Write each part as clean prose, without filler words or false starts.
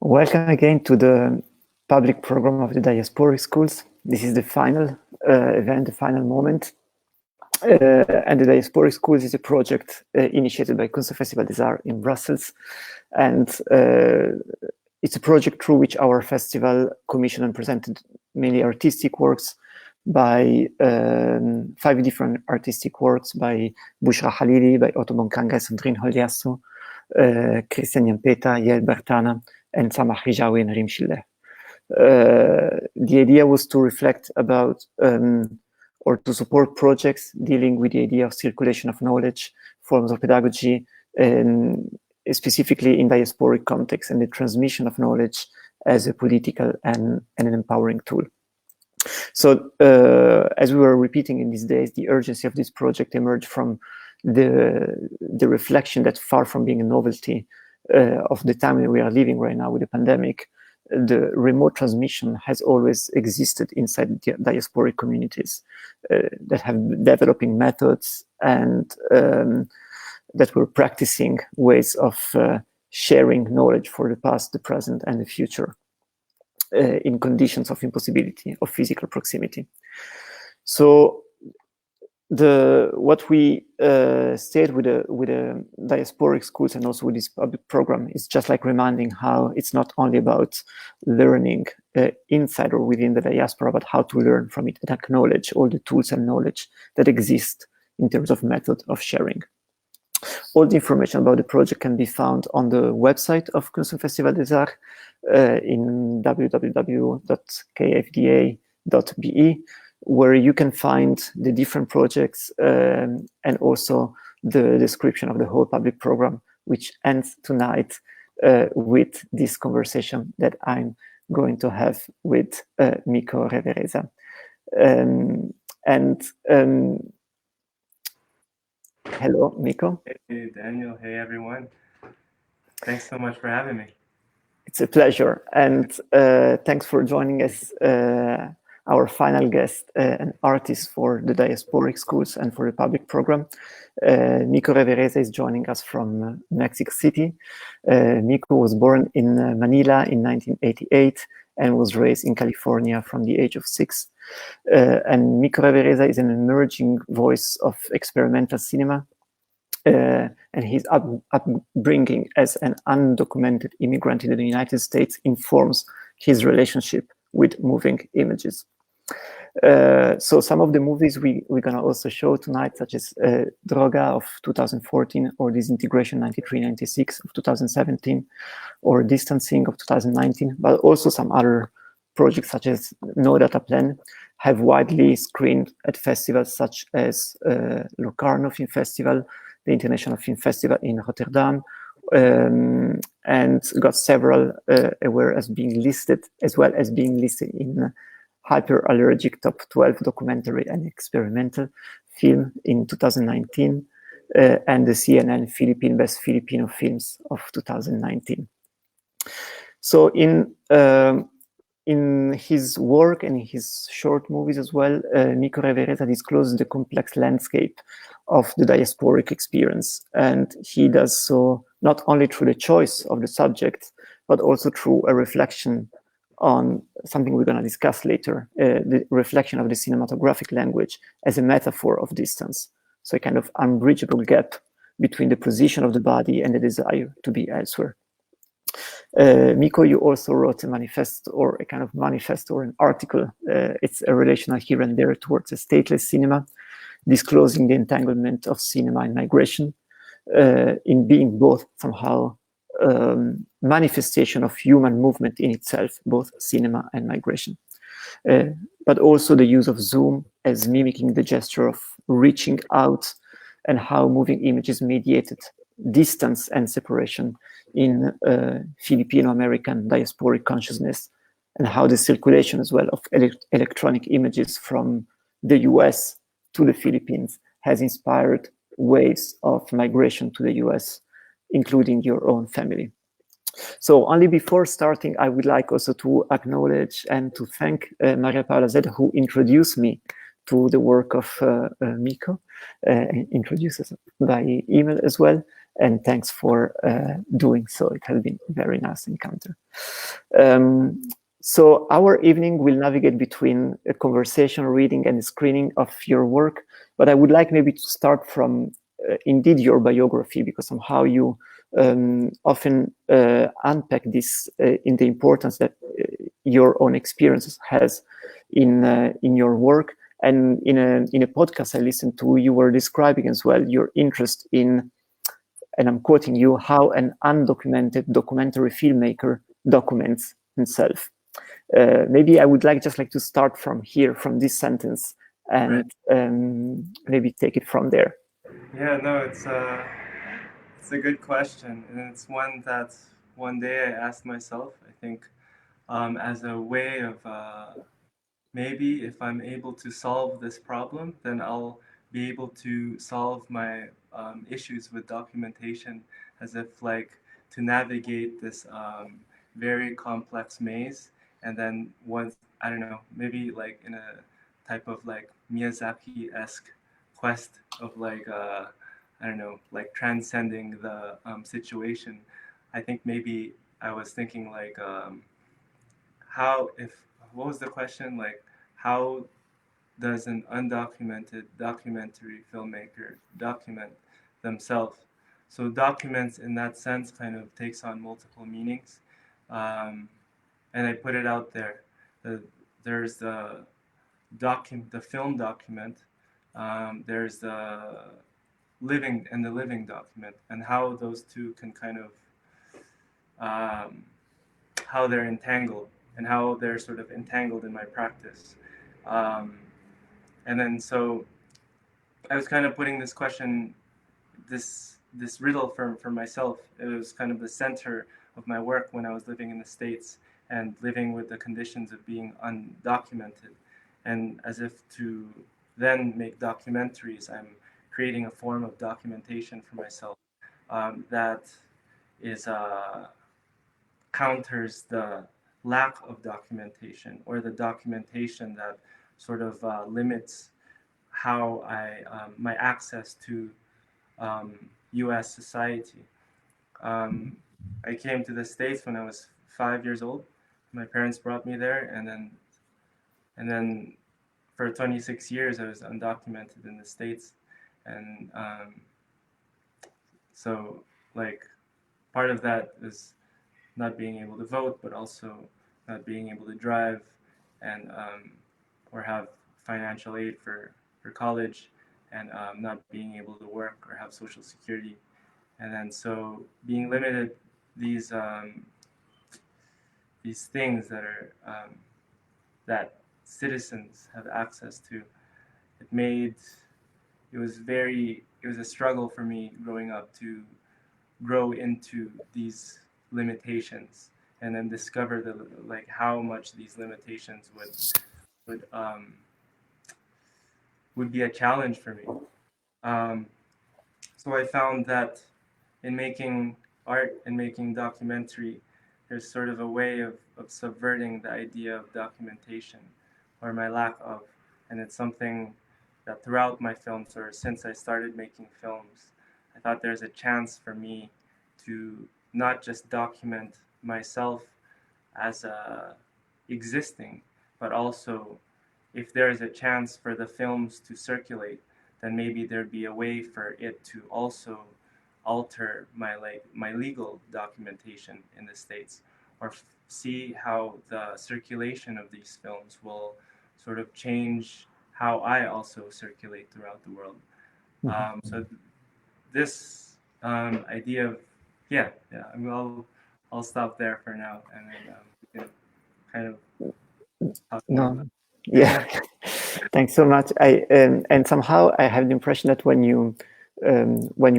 Welcome again to the public program of the diasporic schools. This is the final event, the final moment. And the diasporic schools is a project initiated by Kunstfestival des Arts in Brussels. And it's a project through which our festival commissioned and presented many artistic works by 5 different artistic works by Bushra Halili, by Otto Bonkanga, Sandrine Holdiasso, Christian Yampeta, Yael Bertana, and Samah Rijawi and Rim Schiller. The idea was to reflect about or to support projects dealing with the idea of circulation of knowledge, forms of pedagogy, and specifically in diasporic context, and the transmission of knowledge as a political and an empowering tool. So as we were repeating in these days, the urgency of this project emerged from the reflection that far from being a novelty of the time that we are living right now with the pandemic, the remote transmission has always existed inside the diasporic communities that have developing methods and that were practicing ways of sharing knowledge for the past, the present, and the future in conditions of impossibility of physical proximity. So what we stayed with the diasporic schools and also with this public program is just like reminding how it's not only about learning inside or within the diaspora, but how to learn from it and acknowledge all the tools and knowledge that exist in terms of method of sharing. All the information about the project can be found on the website of Kunstfestival des Arts in www.kfda.be, where you can find the different projects and also the description of the whole public program, which ends tonight with this conversation that I'm going to have with Miko Revereza. Hello, Miko. Hey, Daniel. Hey, everyone. Thanks so much for having me. It's a pleasure. And thanks for joining us, our final guest, an artist for the diasporic schools and for the public program. Miko Revereza is joining us from Mexico City. Miko was born in Manila in 1988 and was raised in California from the age of 6. And Miko Revereza is an emerging voice of experimental cinema. And his upbringing as an undocumented immigrant in the United States informs his relationship with moving images. So some of the movies we're going to also show tonight, such as Droga of 2014 or Disintegration 93-96 of 2017 or Distancing of 2019, but also some other projects such as No Data Plan have widely screened at festivals such as Locarno Film Festival, the International Film Festival in Rotterdam, and got several award as being listed, as well as being listed in Hyperallergic Top 12 Documentary and Experimental Film in 2019, and the CNN Philippine Best Filipino Films of 2019. So in his work and in his short movies as well, Miko Revereza discloses the complex landscape of the diasporic experience. And he does so not only through the choice of the subject, but also through a reflection on something we're going to discuss later, the reflection of the cinematographic language as a metaphor of distance. So a kind of unbridgeable gap between the position of the body and the desire to be elsewhere. Miko, you also wrote a manifesto or a kind of manifesto or an article. It's a relational here and there towards a stateless cinema, disclosing the entanglement of cinema and migration in being both somehow manifestation of human movement in itself, both cinema and migration. But also the use of zoom as mimicking the gesture of reaching out and how moving images mediated distance and separation in Filipino-American diasporic consciousness, and how the circulation as well of electronic images from the US to the Philippines has inspired waves of migration to the US, including your own family. So only before starting, I would like also to acknowledge and to thank Maria Paula Zed, who introduced me to the work of Miko, introduced us by email as well. and thanks for doing so. It has been a very nice encounter. So our evening will navigate between a conversation, reading, and a screening of your work. But I would like maybe to start from indeed your biography, because somehow you often unpack this in the importance that your own experiences has in your work. And in a podcast I listened to, you were describing as well your interest in, and I'm quoting you, how an undocumented documentary filmmaker documents himself. Maybe I would just like to start from here, from this sentence, and maybe take it from there. Yeah, no, it's a good question, and it's one that one day I asked myself. I think as a way of maybe if I'm able to solve this problem, then I'll be able to solve my issues with documentation, as if like to navigate this very complex maze. And then once, I don't know, maybe like in a type of like Miyazaki-esque quest of like, I don't know, like transcending the situation. I think maybe I was thinking like, how, if, what was the question? Like, how does an undocumented documentary filmmaker document themselves? So documents in that sense kind of takes on multiple meanings. And I put it out there. There's the film document. There's the living document, and how those two can kind of how they're entangled and how they're sort of entangled in my practice. And then so I was kind of putting this question, this riddle for myself. It was kind of the center of my work when I was living in the States and living with the conditions of being undocumented. And as if to then make documentaries, I'm creating a form of documentation for myself that is counters the lack of documentation, or the documentation that sort of limits how my access to U.S. society. I came to the States when I was 5 years old. My parents brought me there, and then for 26 years I was undocumented in the States, and so like part of that is not being able to vote, but also not being able to drive, and or have financial aid for college, and not being able to work or have social security, and then so being limited these things that are that citizens have access to. It was a struggle for me growing up to grow into these limitations, and then discover like how much these limitations would would be a challenge for me. Um, so I found that in making art and making documentary, there's sort of a way of subverting the idea of documentation, or my lack of. And it's something that throughout my films, or since I started making films, I thought there's a chance for me to not just document myself as existing, but also if there is a chance for the films to circulate, then maybe there'd be a way for it to also alter my legal documentation in the States, or see how the circulation of these films will sort of change how I also circulate throughout the world. So this idea of I mean, I'll stop there for now, and then we can kind of talk more about it. Yeah. Thanks so much. And somehow I have the impression that when you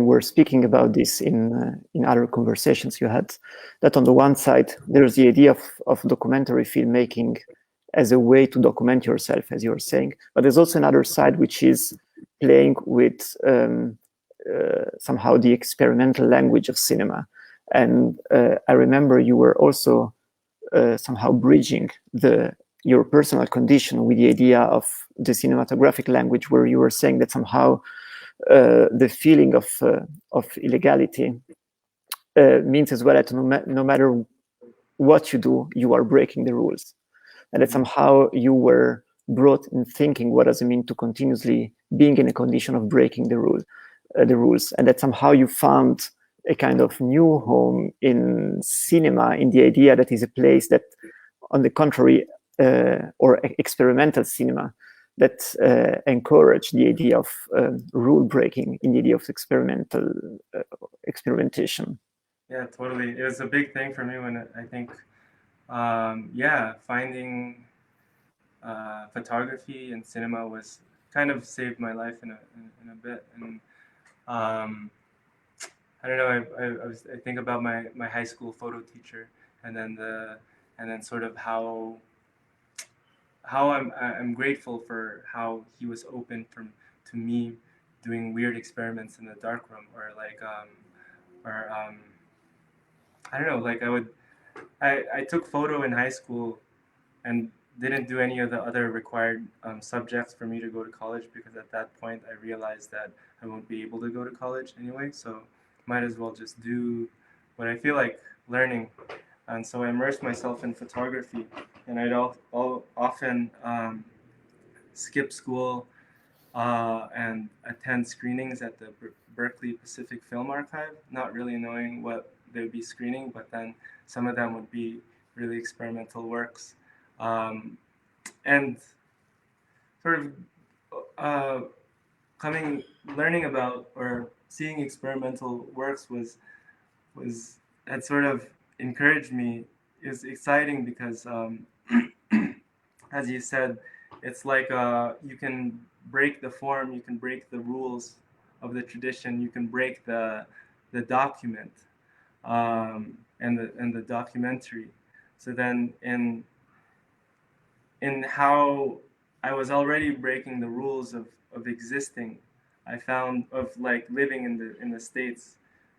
were speaking about this in other conversations you had, that on the one side there's the idea of documentary filmmaking as a way to document yourself, as you're saying, but there's also another side which is playing with somehow the experimental language of cinema. And I remember you were also somehow bridging your personal condition with the idea of the cinematographic language, where you were saying that somehow the feeling of illegality means as well that no matter what you do, you are breaking the rules, and that somehow you were brought in thinking what does it mean to continuously being in a condition of breaking the rules, and that somehow you found a kind of new home in cinema, in the idea that is a place that, on the contrary, or experimental cinema, that encourage the idea of rule breaking, in the idea of experimentation. Yeah, totally. It was a big thing for me when I think, finding photography and cinema was kind of saved my life in a bit. And I don't know. I think about my high school photo teacher, and then sort of how I'm grateful for how he was open to me doing weird experiments in the darkroom, or I don't know, like I took photo in high school and didn't do any of the other required subjects for me to go to college, because at that point I realized that I won't be able to go to college anyway, so might as well just do what I feel like learning. And so I immersed myself in photography, and I'd often skip school and attend screenings at the Berkeley Pacific Film Archive, not really knowing what they would be screening, but then some of them would be really experimental works. And sort of learning about or seeing experimental works had sort of encouraged me. It was exciting because, as you said, it's like you can break the form, you can break the rules of the tradition, you can break the document and the documentary. So then in how I was already breaking the rules of existing, I found, of like living in the States,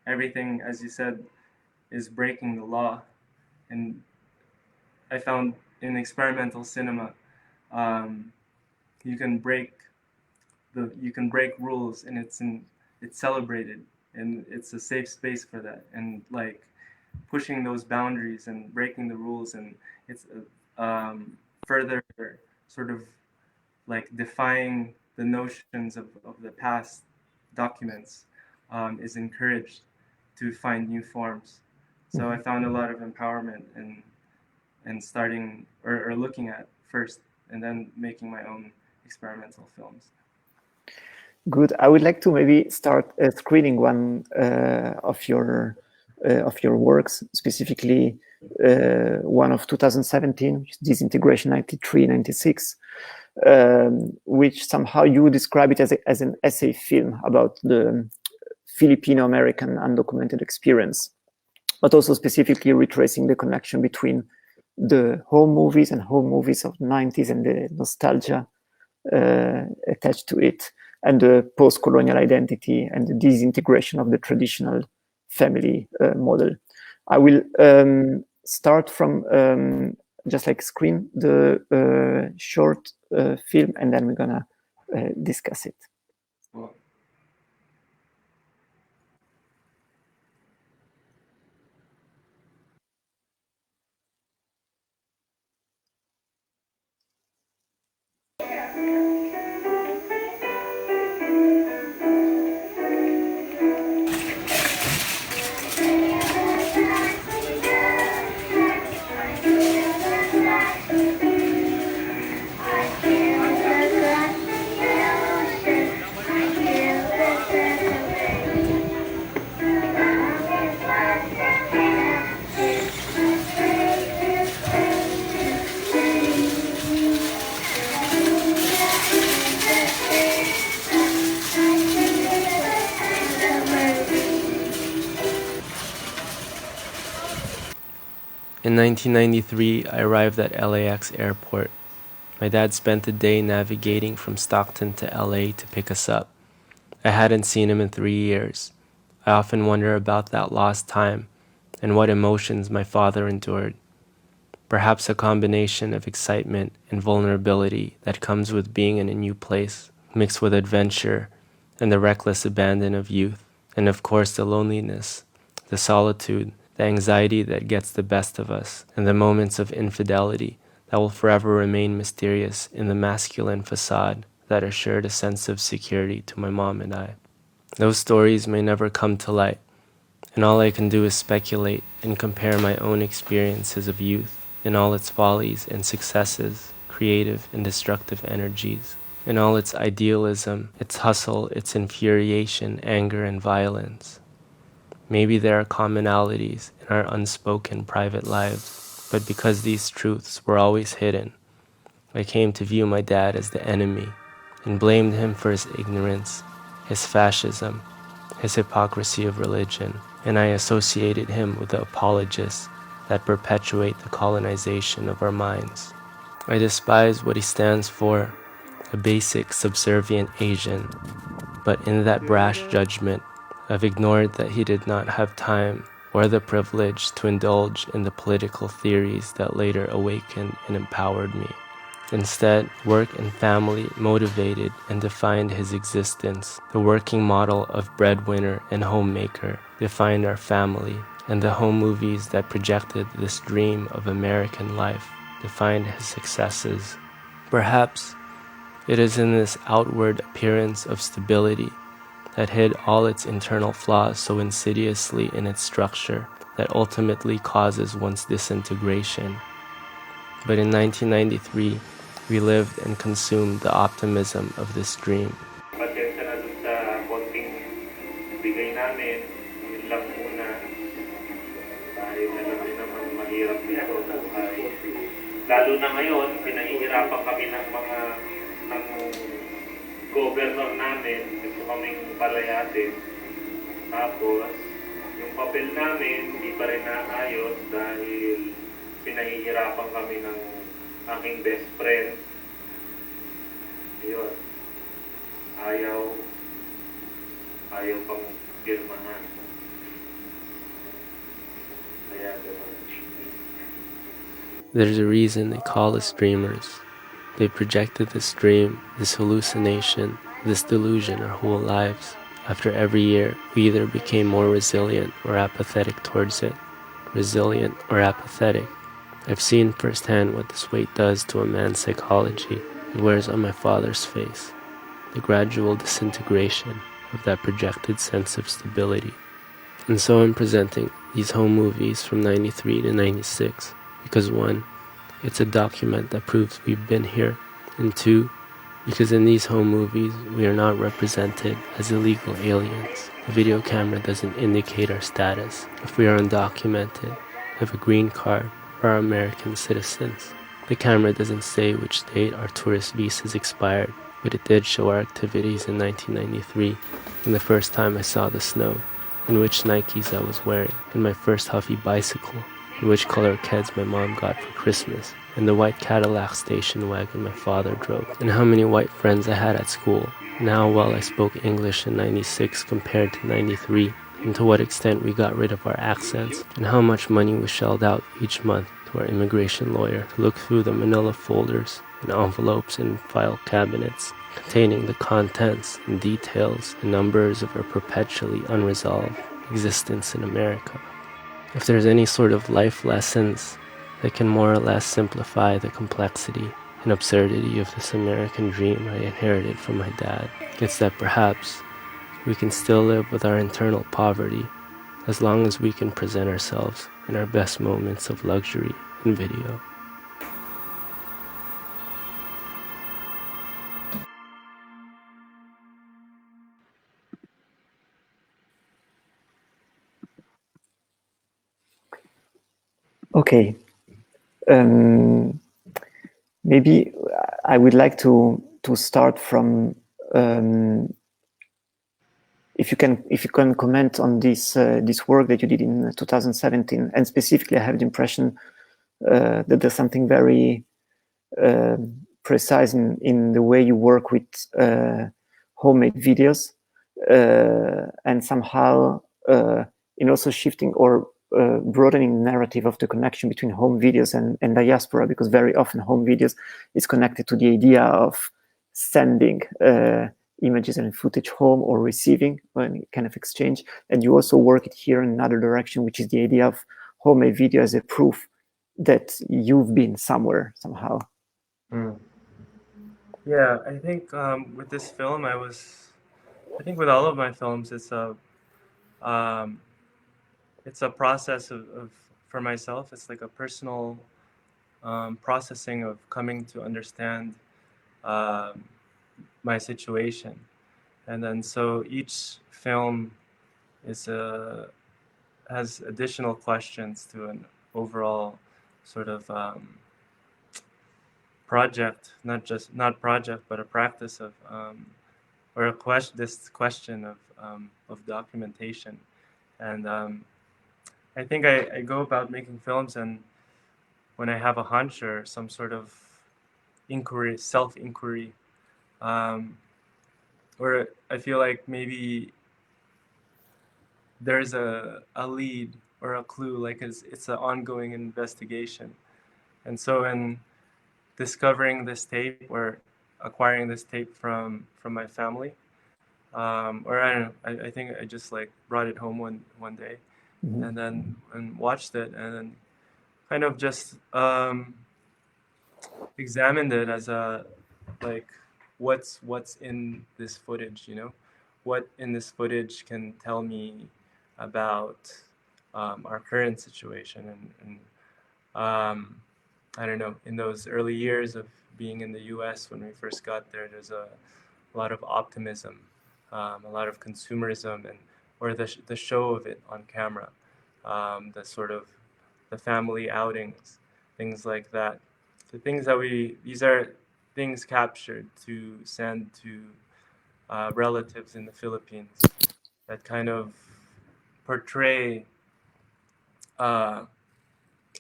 everything, as you said, is breaking the law. And I found in experimental cinema, you can break rules, and it's celebrated, and it's a safe space for that. And like pushing those boundaries and breaking the rules, and it's further sort of like defying the notions of the past documents is encouraged to find new forms. So I found a lot of empowerment in starting or looking at first, and then making my own experimental films. Good. I would like to maybe start screening one of your works, specifically one of 2017, Disintegration 93-96, which somehow you describe it as an essay film about the Filipino-American undocumented experience, but also specifically retracing the connection between the home movies of the 90s and the nostalgia attached to it, and the post-colonial identity and the disintegration of the traditional family model. I will start from just like screen the short film, and then we're gonna discuss it. Cool. In 1993, I arrived at LAX airport. My dad spent the day navigating from Stockton to LA to pick us up. I hadn't seen him in 3 years. I often wonder about that lost time and what emotions my father endured. Perhaps a combination of excitement and vulnerability that comes with being in a new place, mixed with adventure and the reckless abandon of youth, and of course the loneliness, the solitude, the anxiety that gets the best of us, and the moments of infidelity that will forever remain mysterious in the masculine facade that assured a sense of security to my mom and I. Those stories may never come to light, and all I can do is speculate and compare my own experiences of youth in all its follies and successes, creative and destructive energies, in all its idealism, its hustle, its infuriation, anger, and violence. Maybe there are commonalities in our unspoken private lives, but because these truths were always hidden, I came to view my dad as the enemy and blamed him for his ignorance, his fascism, his hypocrisy of religion, and I associated him with the apologists that perpetuate the colonization of our minds. I despise what he stands for, a basic subservient Asian, but in that brash judgment, I've ignored that he did not have time or the privilege to indulge in the political theories that later awakened and empowered me. Instead, work and family motivated and defined his existence. The working model of breadwinner and homemaker defined our family, and the home movies that projected this dream of American life defined his successes. Perhaps it is in this outward appearance of stability that hid all its internal flaws so insidiously in its structure that ultimately causes one's disintegration. But in 1993, we lived and consumed the optimism of this dream. Pasensya na dun sa konting bigay namin, yun lang muna. Dahil alam niyo naman mahirap dito buhay. Lalo na ngayon, pinahihirapan kami ng governor namin, gusto kaming palayasin. Tapos, yung papel namin, hindi pa rin naayos dahil pinahihirapan kami ng aking best friend. Yun. Ayaw pang pirmahan. Kaya gano'n. There's a reason they call us dreamers. They projected this dream, this hallucination, this delusion our whole lives. After every year, we either became more resilient or apathetic towards it. Resilient or apathetic. I've seen firsthand what this weight does to a man's psychology. It wears on my father's face. The gradual disintegration of that projected sense of stability. And so I'm presenting these home movies from 93 to 96 because 1, it's a document that proves we've been here, and 2, because in these home movies we are not represented as illegal aliens. The video camera doesn't indicate our status, if we are undocumented, have a green card, or are American citizens. The camera doesn't say which date our tourist visas expired, but it did show our activities in 1993, and the first time I saw the snow, and which Nikes I was wearing, and my first Huffy bicycle, and which color Keds my mom got for Christmas, and the white Cadillac station wagon my father drove, and how many white friends I had at school, and how well I spoke English in 96 compared to 93, and to what extent we got rid of our accents, and how much money was shelled out each month to our immigration lawyer to look through the manila folders and envelopes and file cabinets containing the contents and details and numbers of our perpetually unresolved existence in America. If there's any sort of life lessons that can more or less simplify the complexity and absurdity of this American dream I inherited from my dad, it's that perhaps we can still live with our internal poverty as long as we can present ourselves in our best moments of luxury and video. Okay. Maybe I would like to start from if you can comment on this work that you did in 2017, and specifically, I have the impression that there's something very precise in the way you work with homemade videos, and somehow in also shifting or broadening the narrative of the connection between home videos and diaspora, because very often home videos is connected to the idea of sending images and footage home or receiving any kind of exchange. And you also work it here in another direction, which is the idea of homemade video as a proof that you've been somewhere somehow. Yeah, I think with this film, I think with all of my films, um, it's a process of for myself. It's like a personal processing of coming to understand um, my situation, and then so each film is has additional questions to an overall sort of project, not project, but a practice of or this question of documentation, and I think I go about making films, and when I have a hunch or some sort of inquiry, self inquiry, um, or I feel like maybe there's a lead or a clue, like it's an ongoing investigation, and so in discovering this tape or acquiring this tape from my family, or I don't know, I think I just like brought it home one day, and then and watched it, and then kind of just examined it as a like what's in this footage, you know, what in this footage can tell me about our current situation, and I don't know, in those early years of being in the U.S. when we first got there, there's a lot of optimism, a lot of consumerism, and or the show of it on camera, the sort of the family outings, things like that. The things that these are things captured to send to relatives in the Philippines that kind of portray uh,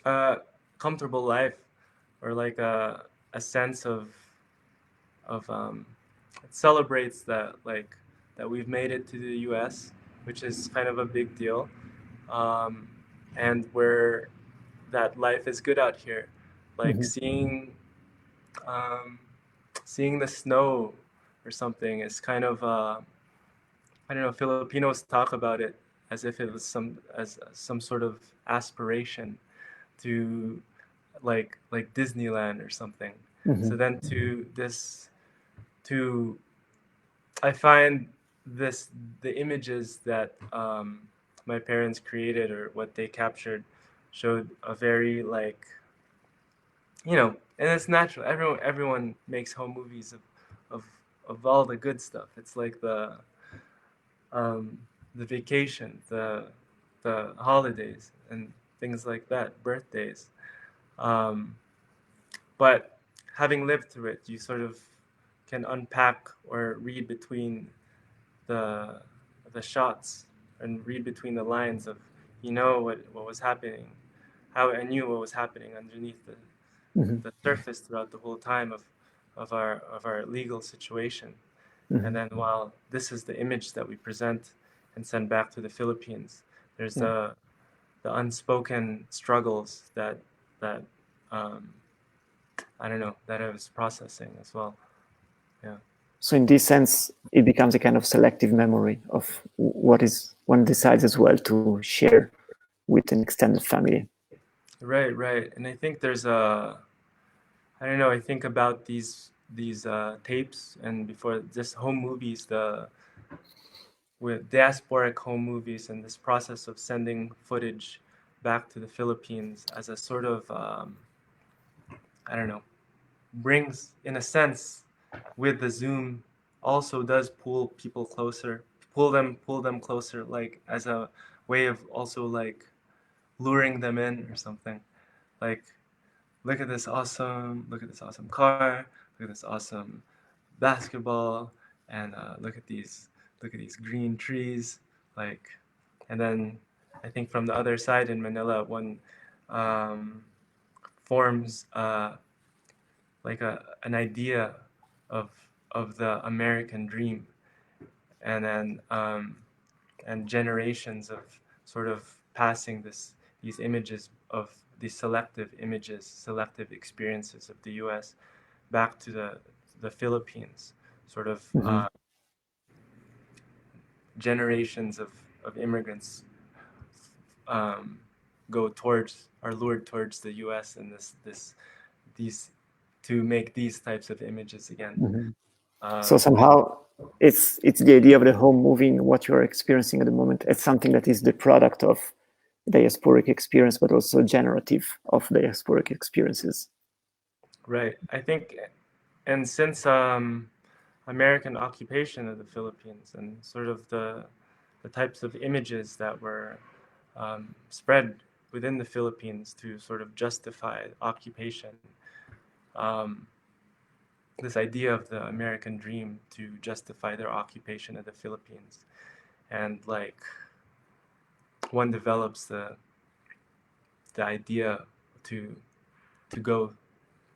a comfortable life, or like a sense of it celebrates that like that we've made it to the U.S., which is kind of a big deal, um, and where that life is good out here, like um, seeing the snow or something is kind of I don't know. Filipinos talk about it as if it was some sort of aspiration to like Disneyland or something. So then to I find the images that my parents created or what they captured showed a very like, you know, and it's natural. Everyone makes home movies of of all the good stuff. It's like um, the vacation, the holidays, and things like that, birthdays. Um, but having lived through it, you sort of can unpack or read between the the shots and read between the lines of, you know, what was happening, how I knew what was happening underneath the surface throughout the whole time of our legal situation. And then while this is the image that we present and send back to the Philippines, there's the unspoken struggles that um, I don't know, that I was processing as well. Yeah. So in this sense, it becomes a kind of selective memory of what is one decides as well to share with an extended family. Right. And I think there's I don't know, I think about these tapes, and before just home movies, with diasporic home movies, and this process of sending footage back to the Philippines as a sort of I don't know, brings, in a sense, with the Zoom, also does pull people closer, pull them closer, like as a way of also like luring them in or something. Like, look at this awesome car, look at this awesome basketball, and look at these green trees, like, and then I think from the other side in Manila, one forms like an idea of the American dream, and then and generations of sort of passing these images of these selective experiences of the U.S. back to the Philippines, sort of generations of immigrants go towards, are lured towards the U.S. and these to make these types of images again. So somehow it's the idea of the home movie in what you're experiencing at the moment. It's something that is the product of diasporic experience, but also generative of diasporic experiences. Right. I think, and since American occupation of the Philippines and sort of the types of images that were spread within the Philippines to sort of justify occupation, this idea of the American dream to justify their occupation of the Philippines, and like one develops the idea to go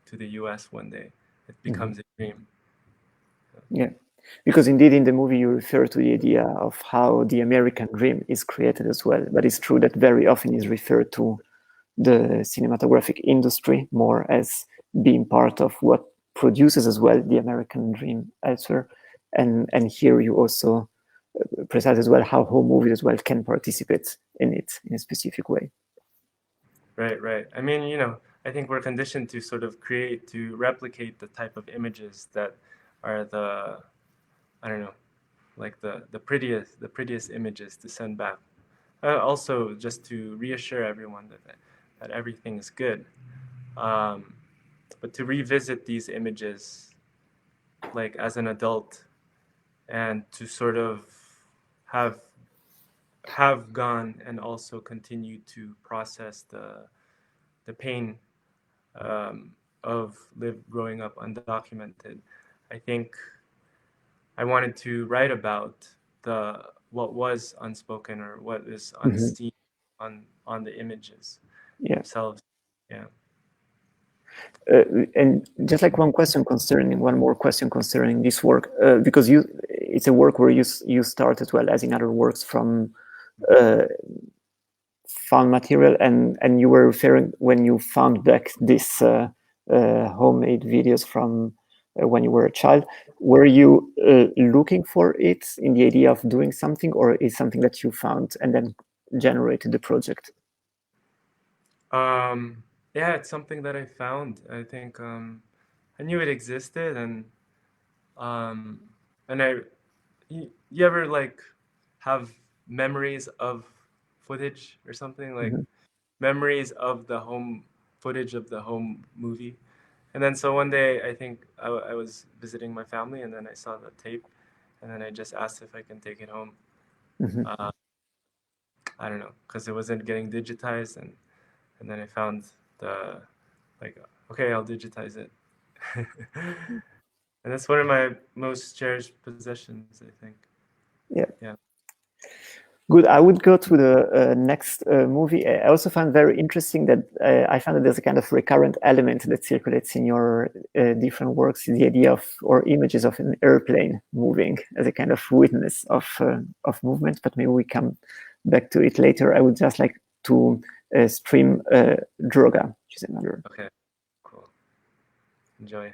to the U.S. one day. It becomes a dream. Yeah, because indeed in the movie you refer to the idea of how the American dream is created as well. But it's true that very often is referred to the cinematographic industry more as being part of what produces as well the American dream elsewhere. And here you also precise as well how home movies as well can participate in it in a specific way. Right. I mean, I think we're conditioned to sort of replicate the type of images that are I don't know, like the prettiest images to send back. Also, just to reassure everyone that everything is good. But to revisit these images, like as an adult, and to sort of have gone and also continue to process the pain of growing up undocumented. I think I wanted to write about what was unspoken or what is unseen on the images themselves. Yeah. And just like one more question concerning this work, because it's a work where you start as well as in other works from found material, and you were referring when you found back this homemade videos from when you were a child. Were you looking for it in the idea of doing something, or is something that you found and then generated the project? Yeah, it's something that I found. I think I knew it existed, and you ever like have memories of footage or something, like memories of the home footage of the home movie. And then so one day I think I was visiting my family, and then I saw the tape, and then I just asked if I can take it home. I don't know, because it wasn't getting digitized, and then I found okay, I'll digitize it. And that's one of my most cherished possessions, I think. Yeah. Good. I would go to the next movie. I also found very interesting that I found that there's a kind of recurrent element that circulates in your different works, the idea of or images of an airplane moving as a kind of witness of movement. But maybe we come back to it later. I would just like to stream Droga, which is another. Okay, cool. Enjoy.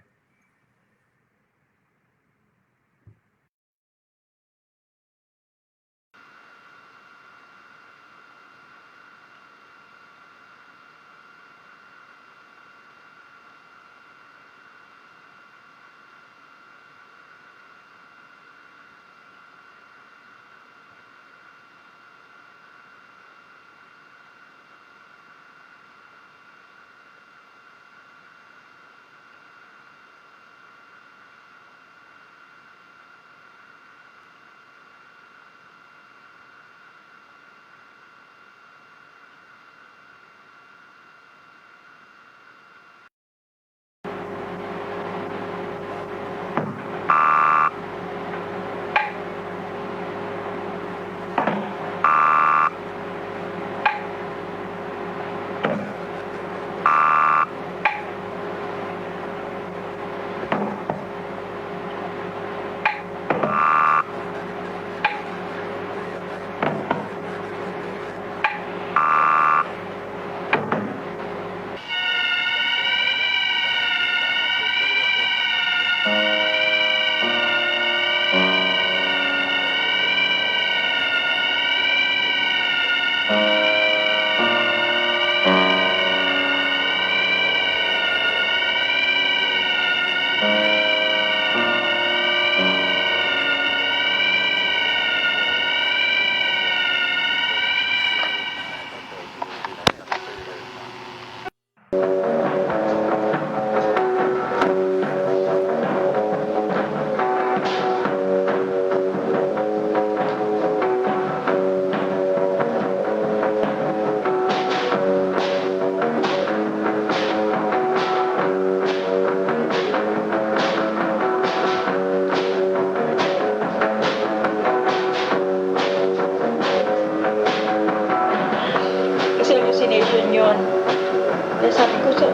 Kaya sabi ko, so,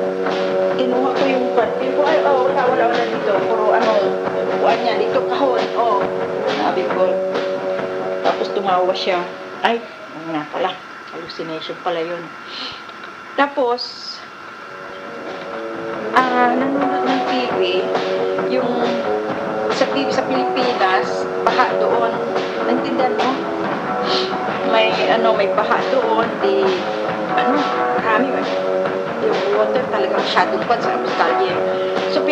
kinuha ko yung pan. Ko, ay, wala dito. Puro buwan niya, dito kahon. Sabi ko. Tapos tumawa siya. Ay, nga pala. Hallucination pala yun. Tapos, nanonood ng TV, yung sa TV sa Pilipinas, baha doon. Naintindihan mo? May baha doon, marami ba? Yung water talaga masyadong kwan sa kalye. So,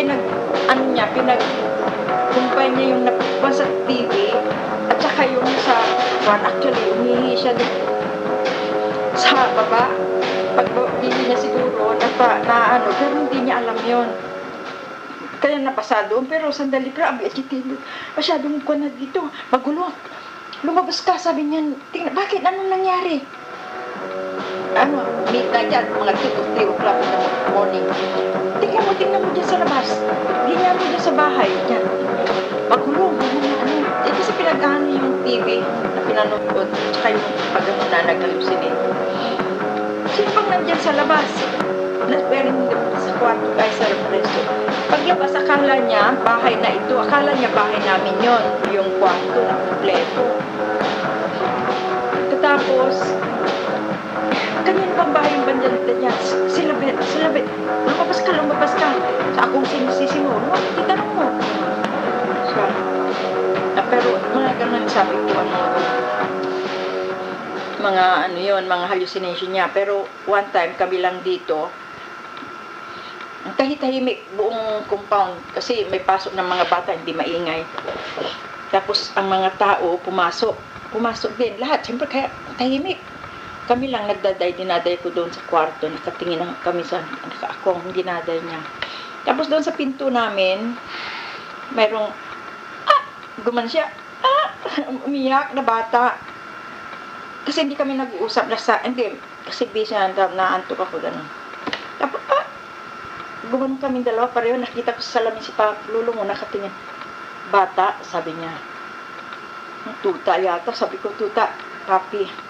kumpay niya yung napupan sa TV, at saka yung sa kwan, actually, umihi siya din sa baba. Hindi niya siguro pero hindi niya alam yon. Kaya napasa doon, pero sandali, grabe, agitated. Masyadong ko na dito, magulo. Lumabas ka, sabi niya, tingnan, bakit? Anong nangyari? Midnight yan, mga 2 to 3 o'clock in the morning. Tingnan mo dyan sa labas. Tingnan mo dyan sa bahay. Yan. Magulo, kasi pinag-ano yung TV na pinanood, tsaka yung pag-ano na nag-hallucinate. Sino pang nandyan sa labas? Wearing sa kwarto ay sa resto. Paglabas, akala niya bahay na ito. Akala niya bahay namin yon, yung kwarto na kompleto. Tapos, kanyan pang bahay yung bandyan niya? Sila Bet. Lumabas ka. Sa akong sinisisi mo. Titanong mo. So, pero mga ganun sabi ko, mga hallucination niya. Pero one time, kami lang dito, tahimik buong compound kasi may pasok ng mga bata, hindi maingay. Tapos ang mga tao pumasok din lahat, siyempre kaya tahimik. Kami lang dinaday ko doon sa kwarto, nakatingin kami sa ako ang dinaday niya. Tapos doon sa pinto namin, mayroong guman siya, umiyak na bata. Kasi hindi kami nag-uusap kasi busy naantok ako ganun. Tapos gumanon kami dalawa, pareho, nakita ko sa salamin si Lolo mo, nakatingin. Bata, sabi niya. Tuta yata, sabi ko, tuta, papi.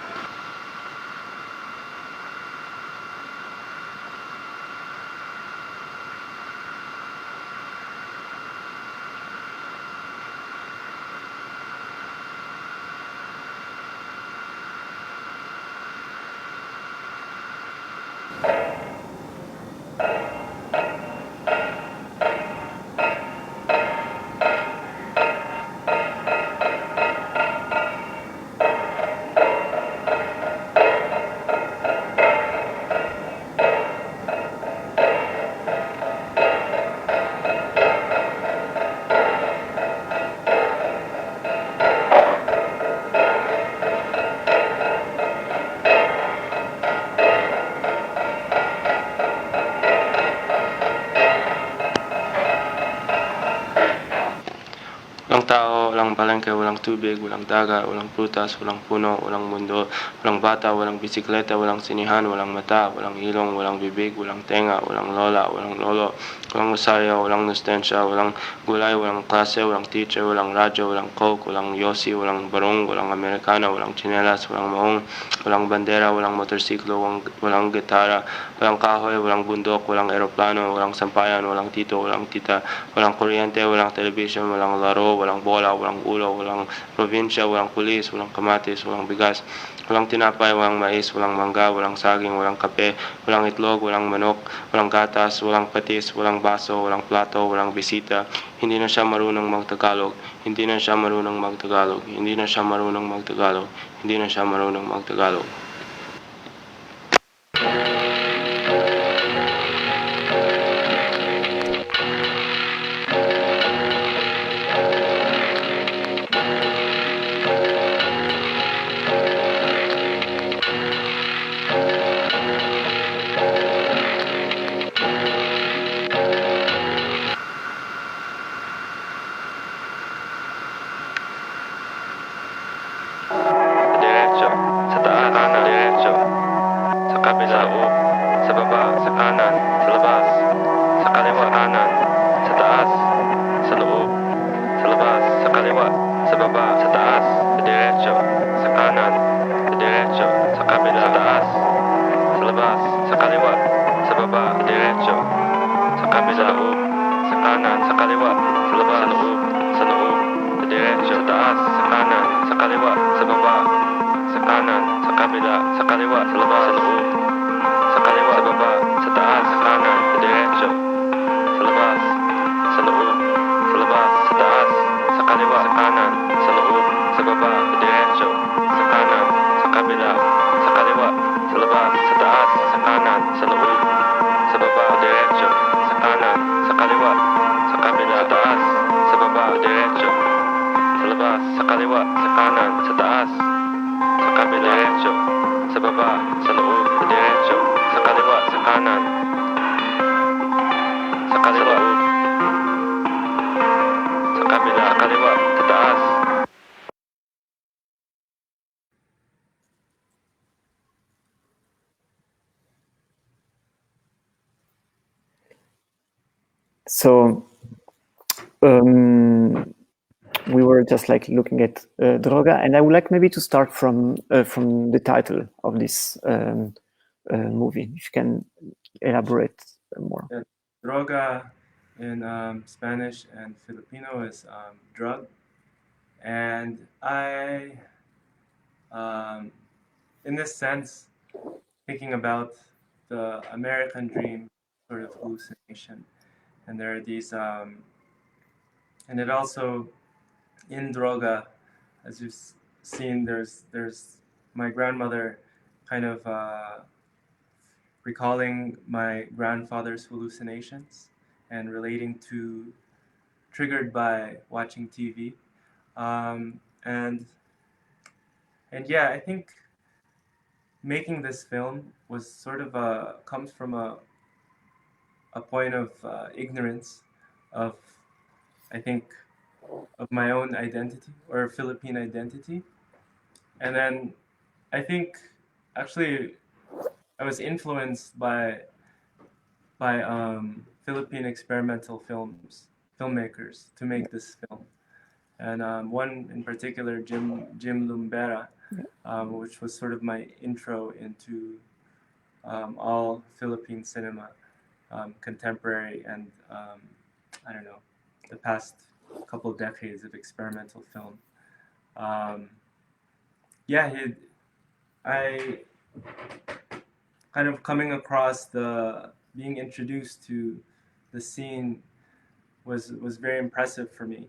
Walang tao, walang palengke, walang tubig, walang dagat, walang prutas, walang puno, walang mundo, walang bata, walang bisikleta, walang sinihan, walang mata, walang ilong, walang bibig, walang tenga, walang lola, walang lolo, walang usaya, walang nostensya, walang gulay, walang klase, walang teacher, walang radyo, walang coke, walang yosi, walang barong, walang amerikana, walang tsinelas, walang maong, walang bandera, walang motorsiklo, walang gitara, walang kahoy, walang bundok, walang eroplano, walang sampayan, walang tito, walang tita, walang kuryente, walang television, walang laro, walang bola, walang ulo, walang probinsya, walang pulis, walang kamatis, walang bigas, walang tinapay, walang mais, walang mangga, walang saging, walang kape, walang itlog, walang manok, walang gatas, walang patis, walang baso, walang plato, walang bisita. Hindi na siya marunong magtagalog. Hindi na siya marunong magtagalog. Hindi na siya marunong magtagalog. Hindi na siya marunong magtagalog. Diretso, sa taas, kanan, diretso, sa kabila, sa baba, sa kanan, sa labas, sa kaliwa, kanan, sa taas, sa loob, sa labas, sa kaliwa, sa baba, sa taas, sa diretso, sa kanan, sa diretso, sa kabila, sa taas, sa labas, sa kaliwa, sa baba, diretso. Sa kabila, sa loob, sa kanan, sa kaliwa, sa labas, sa loob, sa diretso, sa taas, sa kanan, sa kaliwa, sa baba, sa kanan, sa kabila, sa kaliwa, sa labas, sa loob, sa kaliwa, sa baba, sa taas, sa kanan, sa diretso, sa labas, sa loob, sa labas, sa taas, sa kaliwa, sa kanan, sa loob, sa baba, sa diretso, sa kanan, sa kabila, sa kaliwa, sa labas, sa taas, sa kanan, sa loob, sa baba, diretso, sa kanan, sa kaliwa, sa kabila, sa taas, sa baba, diretso, sa labas, sa kaliwa, sa kanan, sa taas, sa kabila, diretso, sa baba, sa loob, diretso, sa kaliwa, sa kanan, sa kaliwa, sa kabila, kaliwa, sa taas. So we were just like looking at droga, and I would like maybe to start from the title of this movie. If you can elaborate more. Yeah, droga in Spanish and Filipino is drug, and I, in this sense, thinking about the American dream sort of hallucination, and there are these, and it also in droga, as you've seen, there's my grandmother kind of recalling my grandfather's hallucinations and relating to triggered by watching TV, and yeah, I think making this film was sort of comes from a point of ignorance of, I think, of my own identity or Philippine identity. And then I think actually I was influenced by Philippine experimental filmmakers to make this film. And one in particular, Jim Lumbera, which was sort of my intro into all Philippine cinema, contemporary and I don't know, the past couple decades of experimental film. Yeah, I kind of coming across being introduced to the scene was very impressive for me,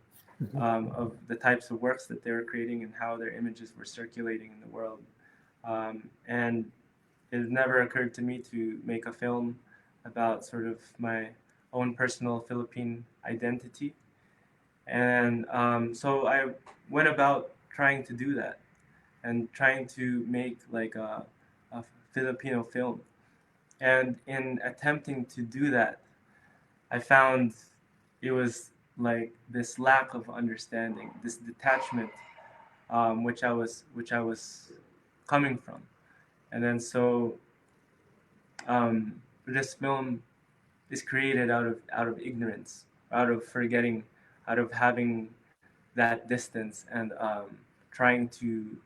of the types of works that they were creating and how their images were circulating in the world. And it never occurred to me to make a film about sort of my own personal Philippine identity. And so I went about trying to do that and trying to make like a Filipino film. And in attempting to do that, I found it was like this lack of understanding, this detachment, which I was coming from. And then so this film is created out of ignorance, out of forgetting, out of having that distance and trying to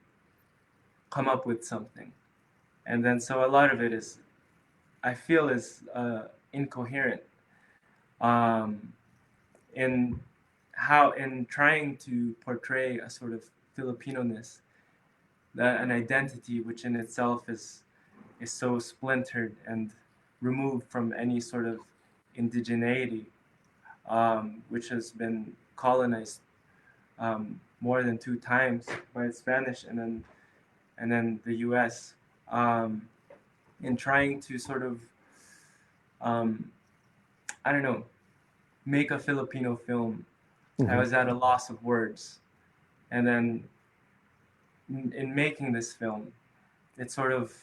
come up with something. And then so a lot of it is, I feel, is incoherent in trying to portray a sort of Filipino-ness, an identity which in itself is so splintered and removed from any sort of indigeneity, which has been colonized more than 2 times by the Spanish and then the U.S. In trying to sort of I don't know, make a Filipino film. I was at a loss of words, and then in making this film, it sort of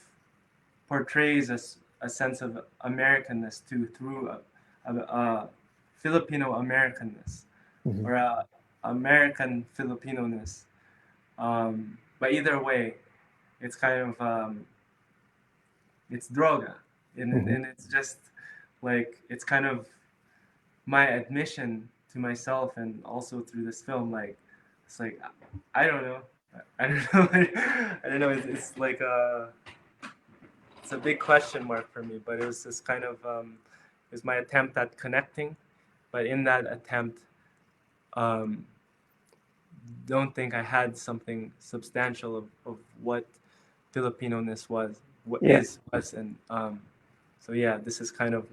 portrays a sense of Americanness too, through a Filipino Americanness, or a American Filipino-ness. But either way, it's kind of it's droga, and it's just like, it's kind of my admission to myself, and also through this film, like it's like, I don't know, I don't know, I don't know. It's like it's a big question mark for me, but it was this kind of it was my attempt at connecting, but in that attempt, don't think I had something substantial of what Filipino-ness was, and so yeah, this is kind of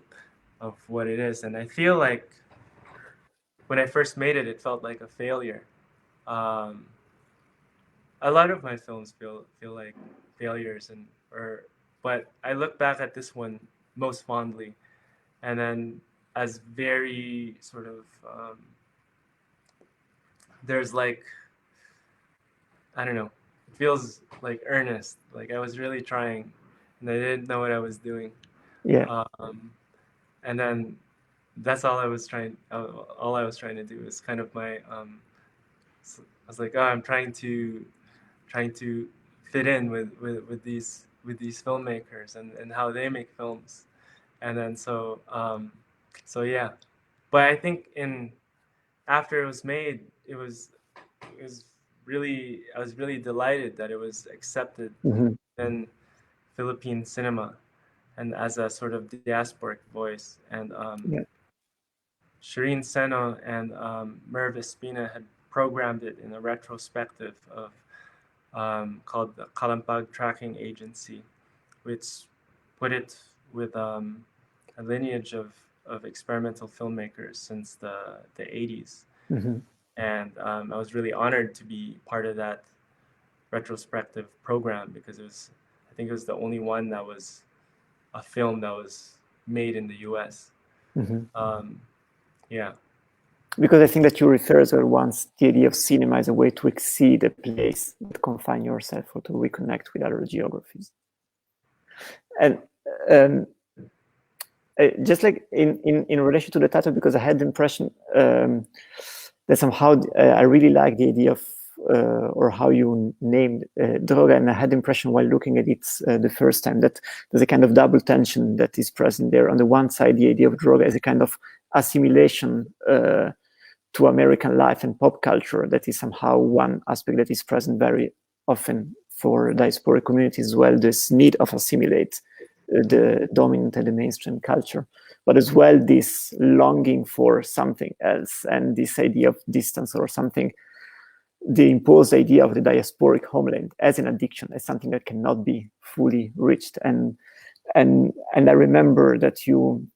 what it is, and I feel like when I first made it, it felt like a failure. Um, a lot of my films feel like failures, but I look back at this one most fondly, and then as very sort of there's like, I don't know, it feels like earnest, like I was really trying, and I didn't know what I was doing. Yeah. And then that's all I was trying. All I was trying to do is kind of my. I was like, oh, I'm trying to fit in with these filmmakers and how they make films, and then so yeah, but I think after it was made, it was really, I was really delighted that it was accepted in Philippine cinema and as a sort of diasporic voice, and Shireen Seno and Merv Espina had programmed it in a retrospective of called the Kalampag Tracking Agency, which put it with a lineage of experimental filmmakers since the 80s. And I was really honored to be part of that retrospective program because I think it was the only one that was a film that was made in the US. Yeah. Because I think that you referred to once the idea of cinema as a way to exceed a place, to confine yourself or to reconnect with other geographies. And just like in relation to the title, because I had the impression that somehow I really like the idea of or how you named droga, and I had the impression while looking at it the first time that there's a kind of double tension that is present there. On the one side, the idea of droga as a kind of assimilation to American life and pop culture, that is somehow one aspect that is present very often for diasporic communities as well, this need of assimilate the dominant and the mainstream culture, but as well this longing for something else, and this idea of distance or something, the imposed idea of the diasporic homeland as an addiction, as something that cannot be fully reached. And I remember that you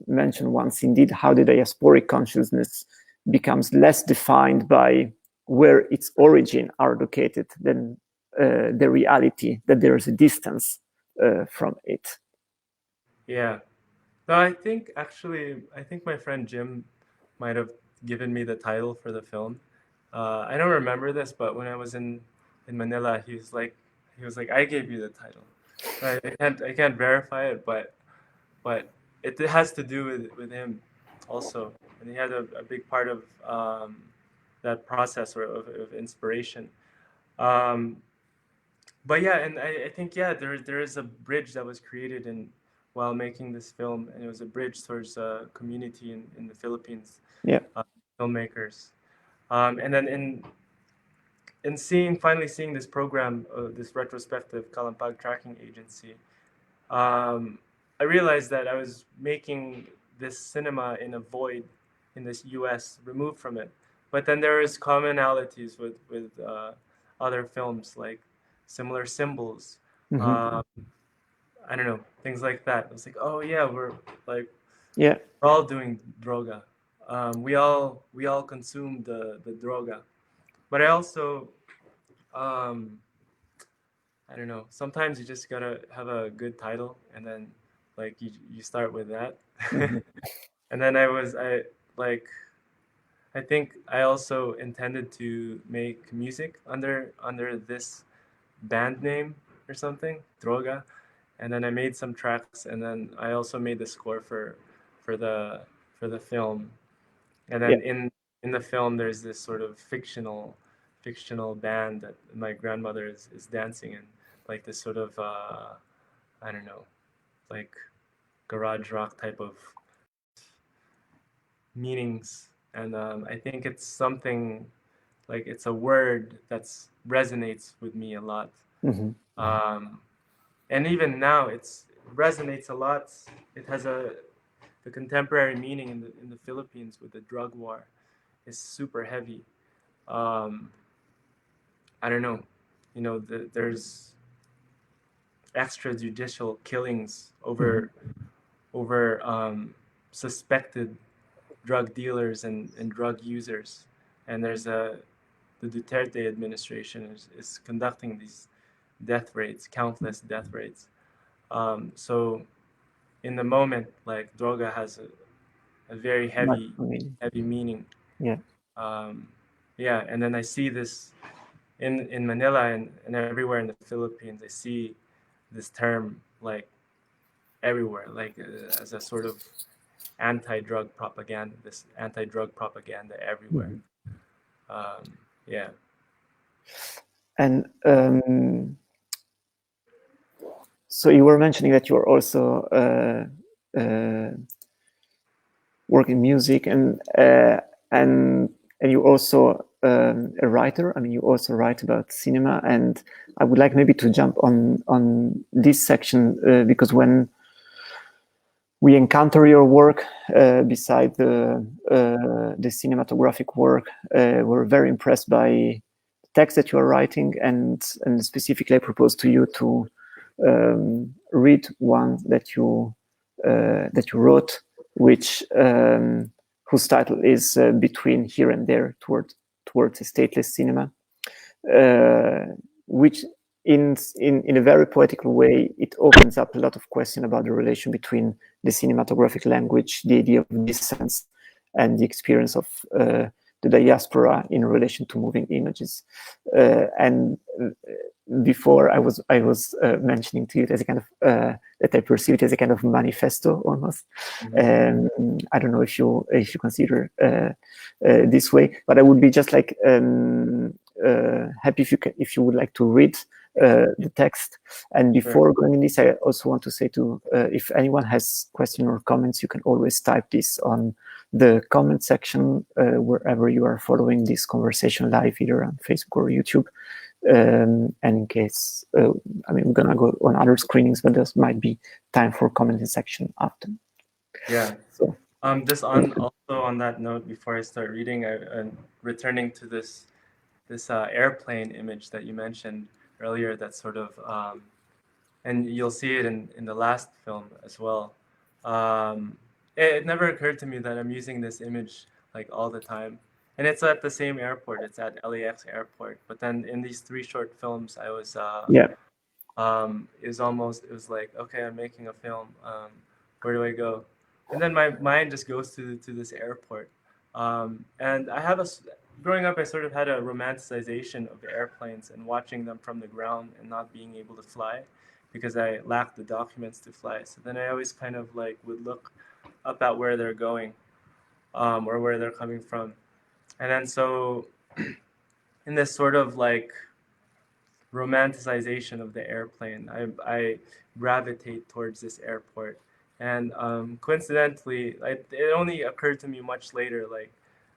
mentioned once indeed how the diasporic consciousness becomes less defined by where its origin are located than the reality that there is a distance from it. Yeah. No, I think my friend Jim might have given me the title for the film. I don't remember this, but when I was in Manila, he was like, I gave you the title. I can't verify it, but it has to do with him also, and he had a big part of that process or of inspiration. But yeah, and I think there is a bridge that was created while making this film, and it was a bridge towards a community in the Philippines, filmmakers, and then in finally seeing this program, this retrospective Kalampag Tracking Agency, I realized that I was making this cinema in a void in this U.S. removed from it, but then there is commonalities with other films like similar symbols. I don't know, things like that. I was like, oh yeah, we're all doing droga. We all consume the droga, but I also I don't know. Sometimes you just gotta have a good title, and then like you start with that. And then I think I also intended to make music under this band name or something, Droga. And then I made some tracks, and then I also made the score for the film. And then in the film, there's this sort of fictional band that my grandmother is dancing in, like this sort of I don't know, like garage rock type of meanings. And I think it's something like it's a word that's resonates with me a lot. and even now it resonates a lot. It has the contemporary meaning in the Philippines with the drug war is super heavy. Um, I don't know, there's extrajudicial killings over suspected drug dealers and drug users, and the Duterte administration is conducting these death rates, countless death rates. So in the moment, like droga has a very heavy meaning. Yeah. Yeah, and then I see this in Manila and everywhere in the Philippines. I see this term like everywhere, like as a sort of anti-drug propaganda. This anti-drug propaganda everywhere. Yeah. And so you were mentioning that you are also work in music and you also a writer. I mean, you also write about cinema, and I would like maybe to jump on this section because when we encounter your work beside the cinematographic work, we're very impressed by the text that you are writing, and specifically I propose to you to read one that you wrote, which whose title is Between Here and There towards a Stateless Cinema, which in a very poetical way, it opens up a lot of questions about the relation between the cinematographic language, the idea of distance, and the experience of the diaspora in relation to moving images. And before I was mentioning to you as a kind of that I perceive it as a kind of manifesto almost. I don't know if you consider this way, but I would be just like happy if you would like to read the text. And before going in this, I also want to say to if anyone has questions or comments, you can always type this on the comment section wherever you are following this conversation live, either on Facebook or YouTube. And in case, I mean, we're gonna go on other screenings, but there might be time for commenting section after. Yeah. So, just also on that note, before I start reading, I'm returning to this airplane image that you mentioned earlier. That sort of, and you'll see it in the last film as well. It never occurred to me that I'm using this image like all the time. And it's at the same airport. It's at LAX airport. But then in these 3 short films, I was it was like, okay, I'm making a film. Where do I go? And then my mind just goes to this airport. And I have growing up, I sort of had a romanticization of airplanes and watching them from the ground and not being able to fly because I lacked the documents to fly. So then I always kind of like would look up at where they're going, or where they're coming from. And then so in this sort of like romanticization of the airplane, I gravitate towards this airport. And coincidentally, it only occurred to me much later, like,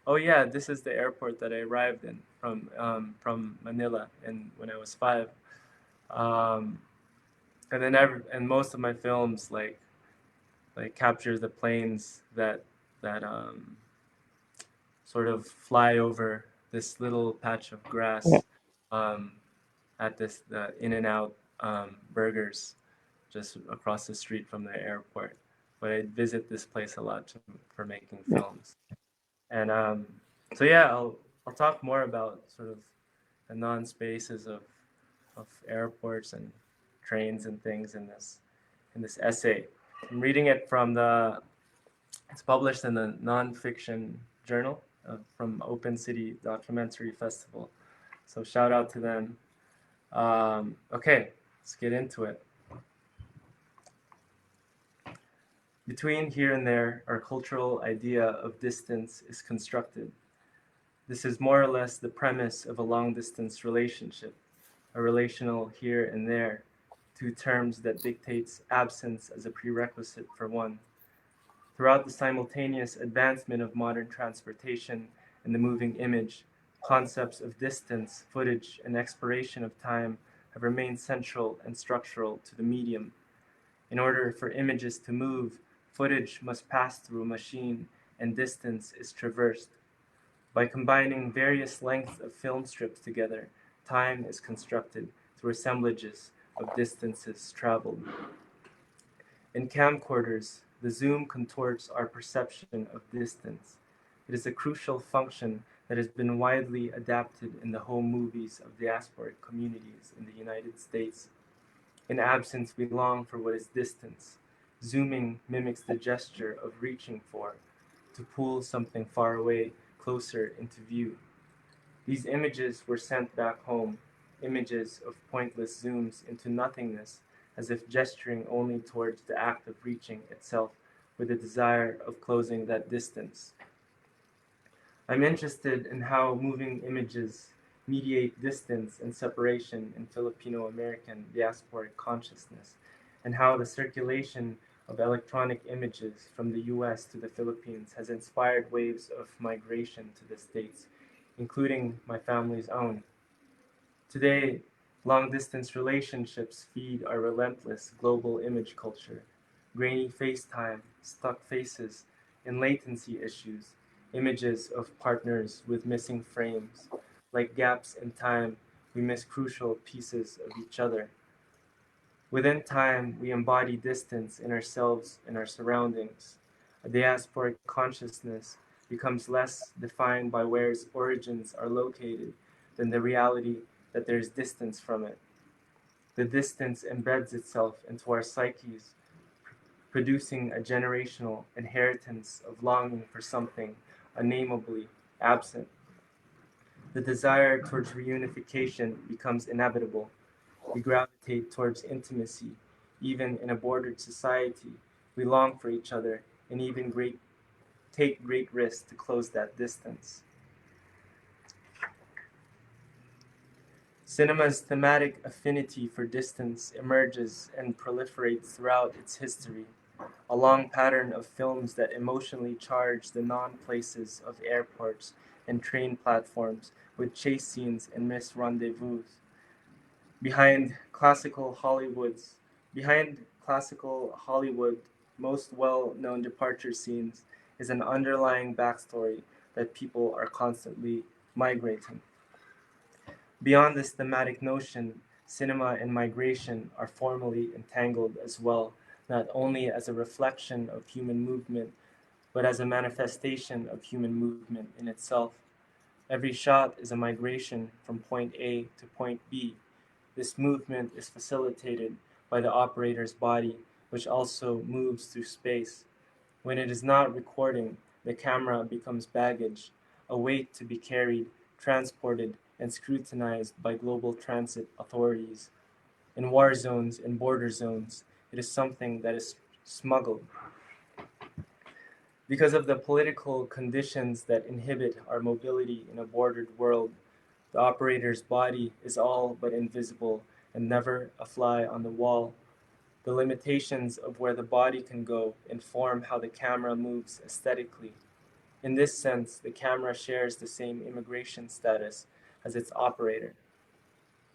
oh yeah, this is the airport that I arrived in from Manila when I was 5. And then and most of my films like capture the planes that sort of fly over this little patch of grass at this the In-N-Out burgers just across the street from the airport. But I visit this place a lot for making films. And so yeah, I'll talk more about sort of the non-spaces of airports and trains and things in this essay. I'm reading it from it's published in the nonfiction journal from Open City Documentary Festival. So shout out to them. Okay, let's get into it. Between here and there, our cultural idea of distance is constructed. This is more or less the premise of a long-distance relationship, a relational here and there, 2 terms that dictates absence as a prerequisite for one. Throughout the simultaneous advancement of modern transportation and the moving image, concepts of distance, footage, and expiration of time have remained central and structural to the medium. In order for images to move, footage must pass through a machine and distance is traversed. By combining various lengths of film strips together, time is constructed through assemblages of distances traveled. In camcorders, the zoom contorts our perception of distance. It is a crucial function that has been widely adapted in the home movies of diasporic communities in the United States. In absence, we long for what is distance. Zooming mimics the gesture of reaching for, to pull something far away closer into view. These images were sent back home, images of pointless zooms into nothingness, as if gesturing only towards the act of reaching itself with the desire of closing that distance. I'm interested in how moving images mediate distance and separation in Filipino American diasporic consciousness, and how the circulation of electronic images from the US to the Philippines has inspired waves of migration to the States, including my family's own. Today, long-distance relationships feed our relentless global image culture. Grainy FaceTime, stuck faces, and latency issues, images of partners with missing frames. Like gaps in time, we miss crucial pieces of each other. Within time, we embody distance in ourselves and our surroundings. A diasporic consciousness becomes less defined by where its origins are located than the reality that there is distance from it. The distance embeds itself into our psyches, producing a generational inheritance of longing for something unnameably absent. The desire towards reunification becomes inevitable. We gravitate towards intimacy. Even in a bordered society, we long for each other and even take great risks to close that distance. Cinema's thematic affinity for distance emerges and proliferates throughout its history, a long pattern of films that emotionally charge the non-places of airports and train platforms with chase scenes and missed rendezvous. Behind behind classical Hollywood, most well-known departure scenes is an underlying backstory that people are constantly migrating. Beyond this thematic notion, cinema and migration are formally entangled as well, not only as a reflection of human movement, but as a manifestation of human movement in itself. Every shot is a migration from point A to point B. This movement is facilitated by the operator's body, which also moves through space. When it is not recording, the camera becomes baggage, a weight to be carried, transported, and scrutinized by global transit authorities. In war zones and border zones, it is something that is smuggled. Because of the political conditions that inhibit our mobility in a bordered world, the operator's body is all but invisible and never a fly on the wall. The limitations of where the body can go inform how the camera moves aesthetically. In this sense, the camera shares the same immigration status as its operator.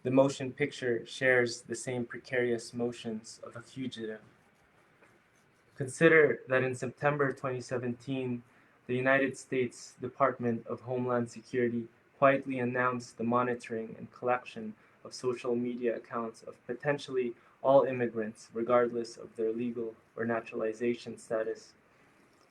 The motion picture shares the same precarious motions of a fugitive. Consider that in September 2017, the United States Department of Homeland Security quietly announced the monitoring and collection of social media accounts of potentially all immigrants, regardless of their legal or naturalization status.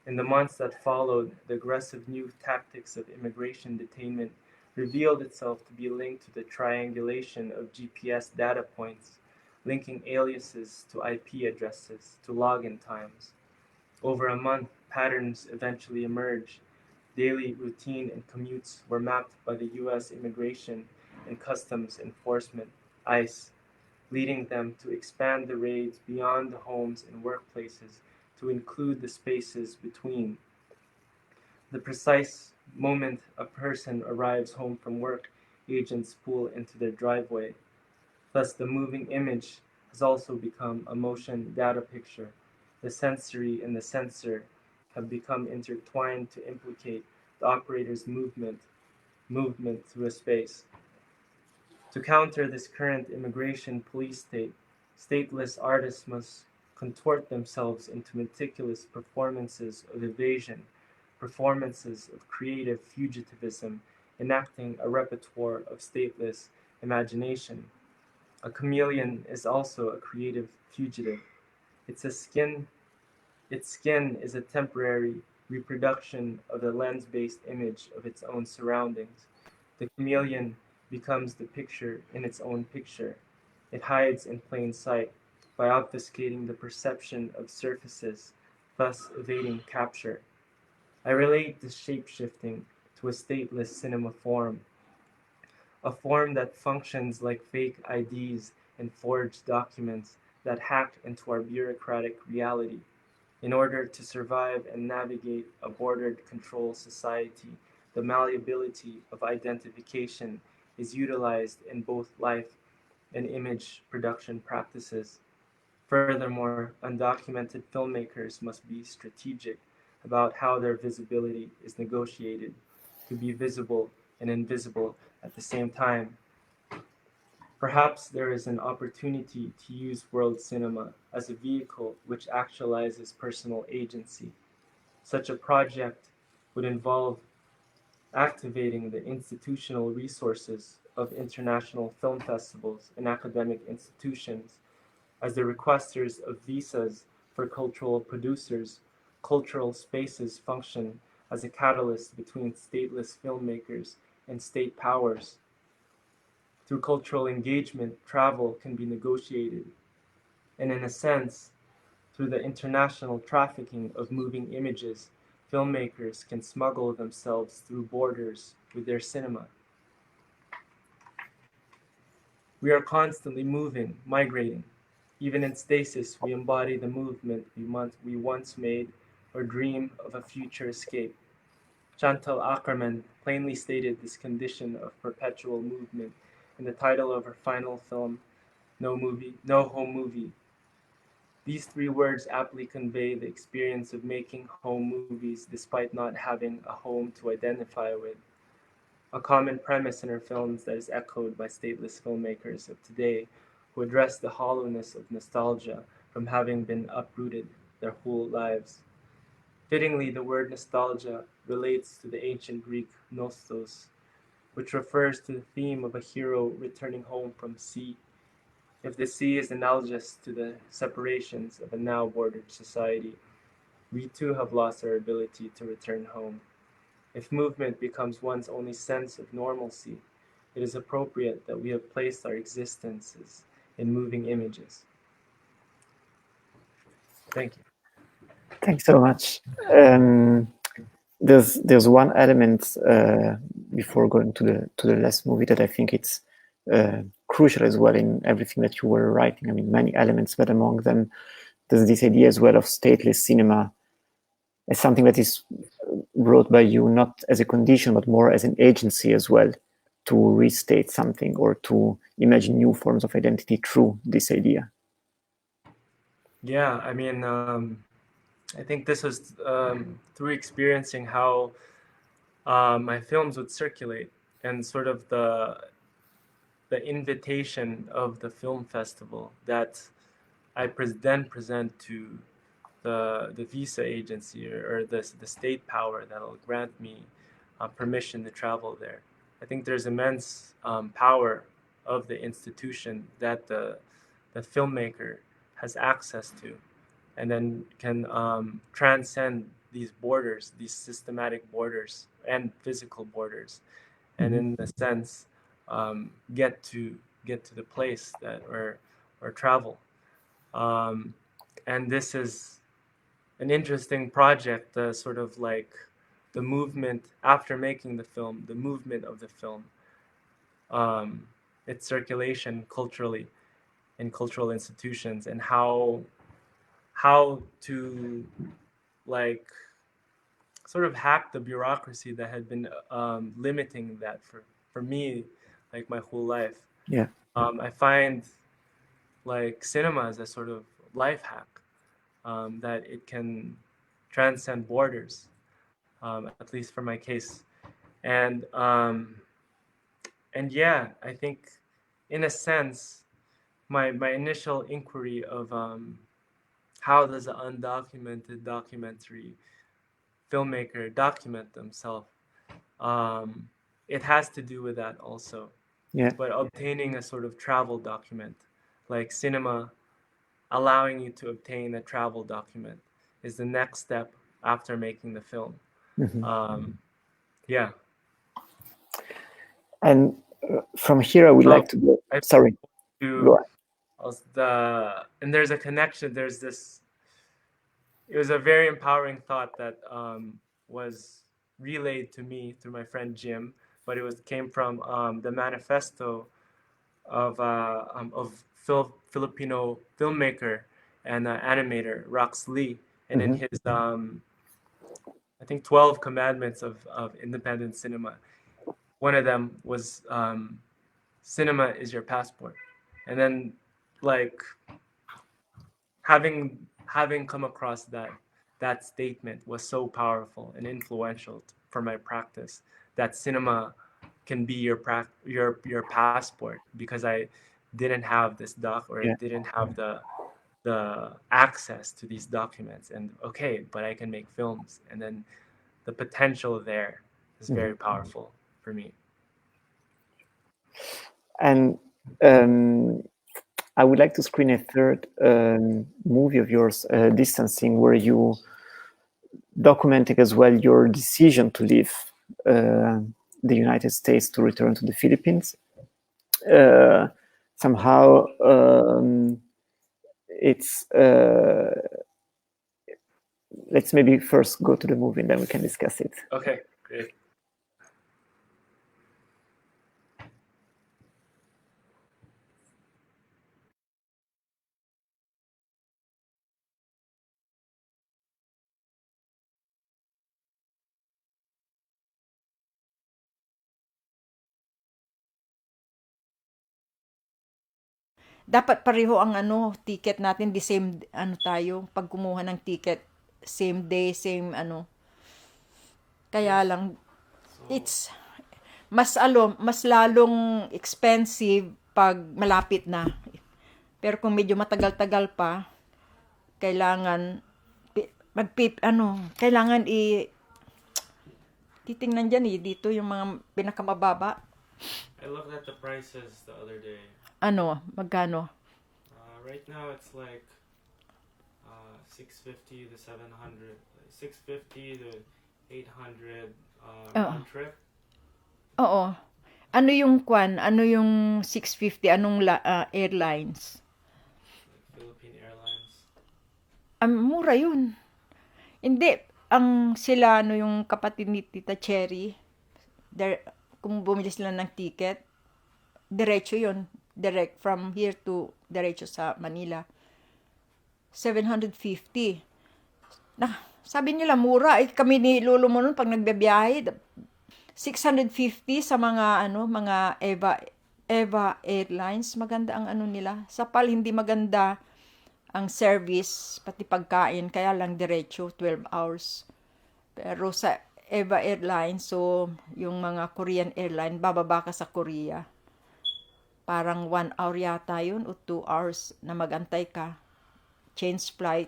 In the months that followed, the aggressive new tactics of immigration detainment revealed itself to be linked to the triangulation of GPS data points, linking aliases to IP addresses to login times. Over a month, patterns eventually emerged. Daily routine and commutes were mapped by the U.S. Immigration and Customs Enforcement, ICE, leading them to expand the raids beyond the homes and workplaces to include the spaces between. The precise moment a person arrives home from work, agents pull into their driveway. Thus, the moving image has also become a motion data picture. The sensory and the sensor have become intertwined to implicate the operator's movement through a space. To counter this current immigration police state, stateless artists must contort themselves into meticulous performances of evasion, performances of creative fugitivism, enacting a repertoire of stateless imagination. A chameleon is also a creative fugitive. Its skin, its skin is a temporary reproduction of the lens-based image of its own surroundings. The chameleon becomes the picture in its own picture. It hides in plain sight by obfuscating the perception of surfaces, thus evading capture. I relate this shape-shifting to a stateless cinema form, a form that functions like fake IDs and forged documents that hack into our bureaucratic reality. In order to survive and navigate a bordered control society, the malleability of identification is utilized in both life and image production practices. Furthermore, undocumented filmmakers must be strategic about how their visibility is negotiated to be visible and invisible at the same time. Perhaps there is an opportunity to use world cinema as a vehicle which actualizes personal agency. Such a project would involve activating the institutional resources of international film festivals and academic institutions as the requesters of visas for cultural producers. Cultural spaces function as a catalyst between stateless filmmakers and state powers. Through cultural engagement, travel can be negotiated, and in a sense, through the international trafficking of moving images, filmmakers can smuggle themselves through borders with their cinema. We are constantly moving, migrating. Even in stasis, we embody the movement we once made or dream of a future escape. Chantal Akerman plainly stated this condition of perpetual movement in the title of her final film, No Home Movie. These three words aptly convey the experience of making home movies despite not having a home to identify with. A common premise in her films that is echoed by stateless filmmakers of today who address the hollowness of nostalgia from having been uprooted their whole lives. Fittingly, the word nostalgia relates to the ancient Greek nostos, which refers to the theme of a hero returning home from sea. If the sea is analogous to the separations of a now bordered society, we too have lost our ability to return home. If movement becomes one's only sense of normalcy, it is appropriate that we have placed our existences in moving images. Thank you. Thanks so much. There's one element before going to the last movie that I think it's crucial as well in everything that you were writing. I mean, many elements, but among them, there's this idea as well of stateless cinema as something that is brought by you not as a condition, but more as an agency as well, to restate something or to imagine new forms of identity through this idea. Yeah, I mean, I think this was through experiencing how my films would circulate and sort of the invitation of the film festival that I then present to the visa agency or the state power that'll grant me permission to travel there. I think there's immense power of the institution that the filmmaker has access to, and then can transcend these borders, these systematic borders and physical borders, and in a sense get to the place that or travel. And this is an interesting project, sort of like the movement after making the film, the movement of the film, its circulation culturally in cultural institutions, and how to like sort of hack the bureaucracy that had been limiting that for me, like my whole life. Yeah. I find like cinema as a sort of life hack, that it can transcend borders, at least for my case. And yeah, I think in a sense, my initial inquiry of how does an undocumented documentary filmmaker document themselves, it has to do with that also. Yeah. But obtaining a sort of travel document, like cinema allowing you to obtain a travel document, is the next step after making the film. Yeah. And from here, I would like to go. Sorry. Go ahead. And there's a connection. There's this. It was a very empowering thought that was relayed to me through my friend Jim, but it came from the manifesto of Filipino filmmaker and animator Rox Lee, and in his I think 12 commandments of independent cinema, one of them was cinema is your passport. And then like having come across that statement was so powerful and influential for my practice, that cinema can be your passport, because I didn't have this doc, or Yeah. didn't have the access to these documents, and okay, but I can make films, and then the potential there is very powerful for me. And I would like to screen a third movie of yours, Distancing, where you documenting as well your decision to leave the United States to return to the Philippines. Somehow it's let's maybe first go to the movie and then we can discuss it. Okay, great. Dapat pareho ang ticket natin, the same tayo pag kumuha ng ticket, same day, same Kaya lang it's mas lalong expensive pag malapit na. Pero kung medyo matagal-tagal pa, kailangan kailangan titingnan diyan dito yung mga pinakamababa. I looked at the prices the other day. Magkano? Right now it's like 650 to 700, 650 to 800 round trip. Oo. Ano yung Ano yung 650? Anong airlines? Like Philippine Airlines. Mura yun. Hindi. Ang sila, yung kapatid ni Tita Cherry, kung bumili sila ng ticket, diretso yun. Direct from here to diretso sa Manila. 750. Sabi nila mura. Kami ni Lolo mo nun pag nagbibiyahe, 650 sa mga mga Eva Airlines. Maganda ang nila. Sa PAL hindi maganda ang service, pati pagkain, kaya lang diretso 12 hours. Pero sa Eva Airlines, so yung mga Korean airline, bababa ka sa Korea. Parang 1 hour yata yun o 2 hours na magantay ka. Change flight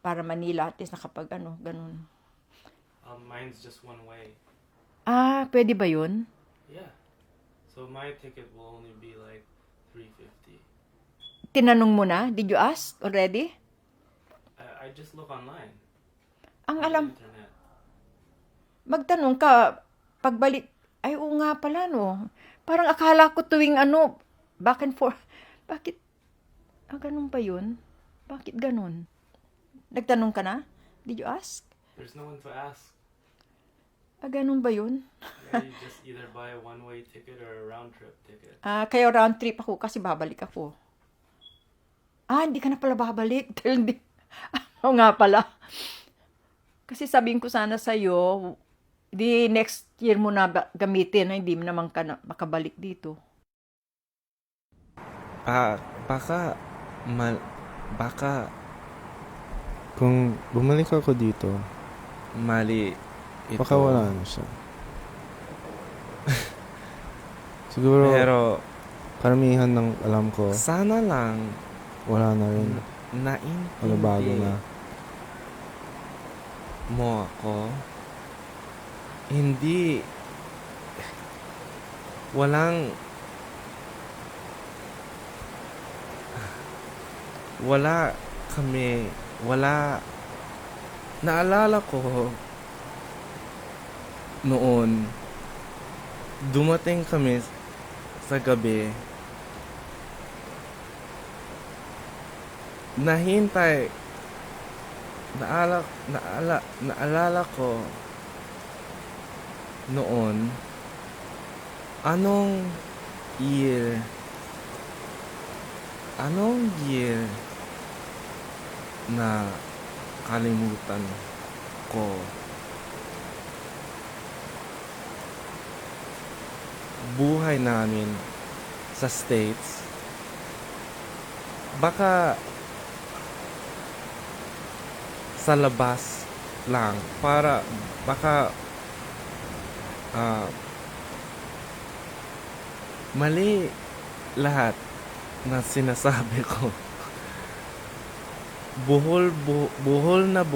para Manila, at least nakapag ganun. Mine's just one way. Pwede ba yun? Yeah. So my ticket will only be like $350. Tinanong mo na? Did you ask already? I just look online. Ang on alam, the internet. magtanong ka, pagbalik, ay oo nga pala Parang akala ko tuwing back and forth. Bakit? Ganun ba yun? Bakit ganun? Nagtanong ka na? Did you ask? There's no one to ask. Ganun ba yun? Yeah, you just either buy a one-way ticket or a round-trip ticket. Kaya round trip ako kasi babalik ako. Hindi ka na pala babalik. Oo nga pala. Kasi sabihin ko sana sa'yo, di next year mo na gamitin, hindi mo naman ka makabalik dito. Baka kung bumalik ako dito, mali ito. Baka wala na siya. Siguro, Pero, karamihan ng alam ko, sana lang wala na rin. naintindi Bago na. mo ako. Hindi, walang, wala kami, wala, naalala ko noon, dumating kami sa gabi, nahintay, naalala ko noon, anong year na kalimutan ko. Buhay namin sa States, baka sa labas lang, para baka mali lahat na sinasabi ko. Buhol na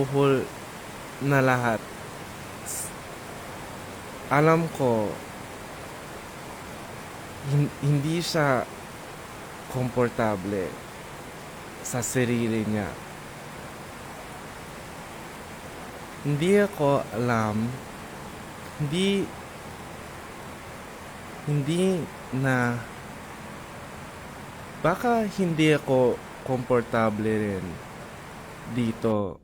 lahat. Alam ko, hindi siya komportable sa sarili niya. Hindi ako alam, hindi na, baka hindi ako komportable rin dito.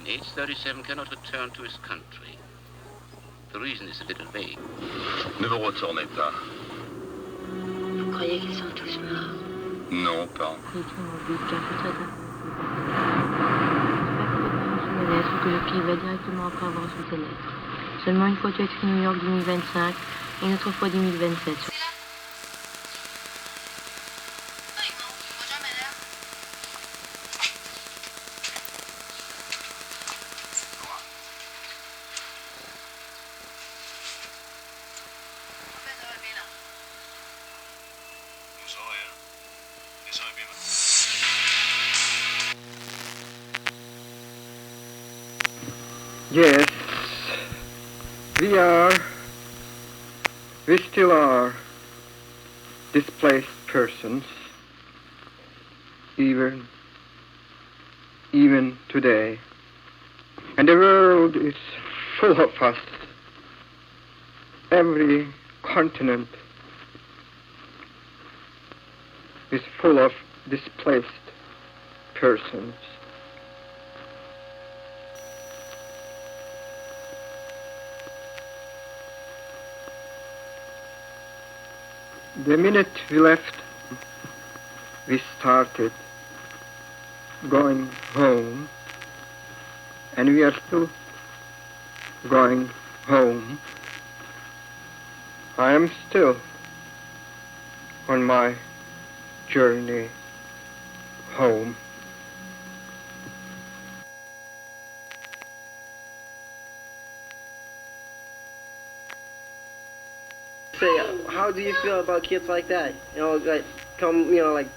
In H-37 cannot return to his country. The reason is a little vague. Ne vous retournez pas. Vous croyez qu'ils sont tous morts? Non, pas. Que le pied va directement après avoir reçu tes lettres. Seulement une fois tu as écrit New York 2025 et une autre fois 2027. Yes, we still are displaced persons, even today. And the world is full of us. Every continent is full of displaced persons. The minute we left, we started going home, and we are still going home. I am still on my journey home. How do you feel about kids like that? You know, like like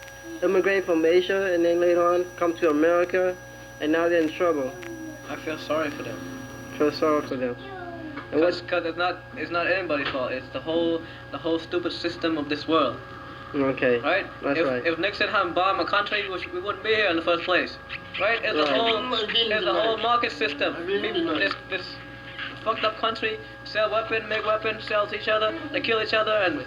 immigrate from Asia and then later on come to America, and now they're in trouble. I feel sorry for them. Feel sorry for them. Because it's not anybody's fault. It's the whole stupid system of this world. Okay. Right? That's right. If Nixon hadn't bombed a country, we wouldn't be here in the first place. Right? It's the whole market system. This fucked up country sell weapons, make weapons, sell to each other, they kill each other, and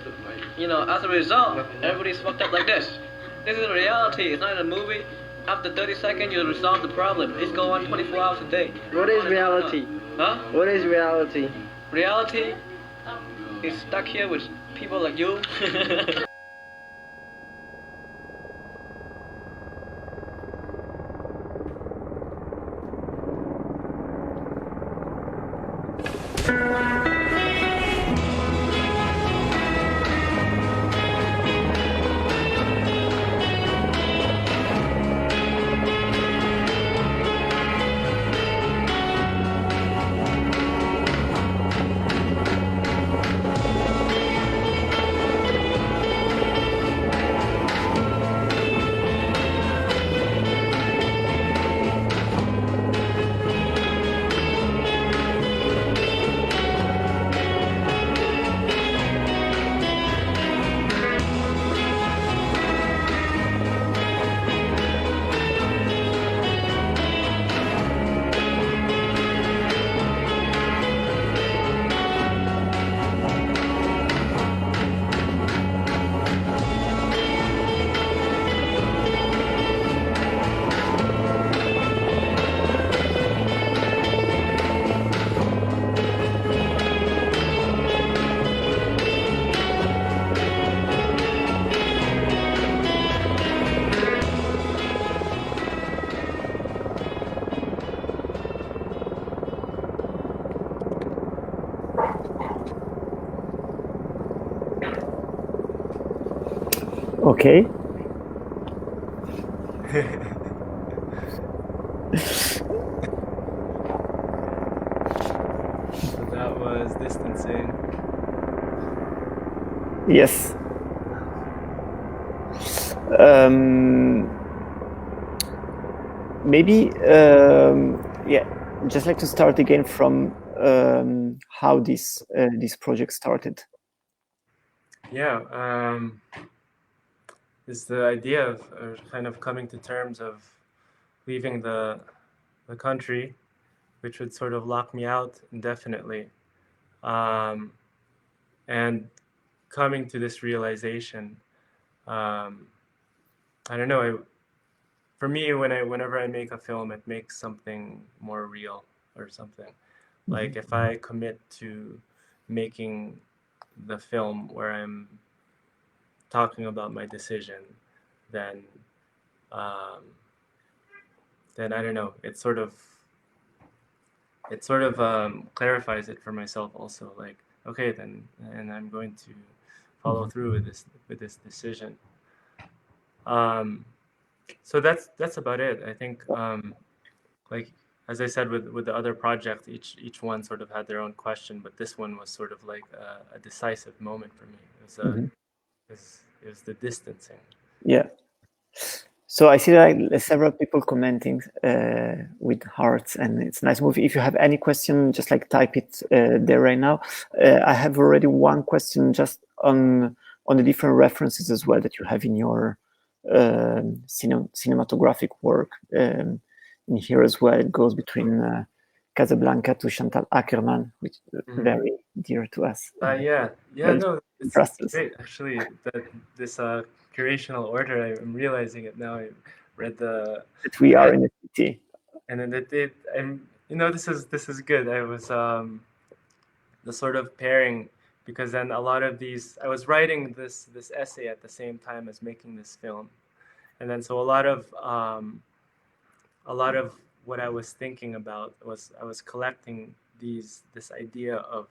as a result, everybody's fucked up like this. This is reality. It's not a movie. After 30 seconds, you'll resolve the problem. It's going on 24 hours a day. What is reality? Huh? What is reality? Reality is stuck here with people like you. Okay. So that was distancing. Yes. Maybe, yeah, just like to start again from how this project started. Yeah, is the idea of kind of coming to terms of leaving the country, which would sort of lock me out indefinitely, and coming to this realization. I don't know. For me, whenever I make a film, it makes something more real or something. Like if I commit to making the film where I'm talking about my decision, then I don't know. It sort of clarifies it for myself also. Like, okay, then, and I'm going to follow through with this decision. So that's about it. I think, like as I said with the other project, each one sort of had their own question, but this one was sort of like a decisive moment for me. It was the distancing. Yeah. So I see like several people commenting with hearts, and it's a nice movie. If you have any question, just like type it there right now. I have already one question just on the different references as well that you have in your cinematographic work. In here as well, it goes between Casablanca to Chantal Ackerman, which is very dear to us. Yeah, no, it's great actually that this curational order. I'm realizing it now. I read that we are in the city, and then and this is good. I was the sort of pairing, because then a lot of these, I was writing this essay at the same time as making this film, and then so a lot of what I was thinking about was I was collecting this idea of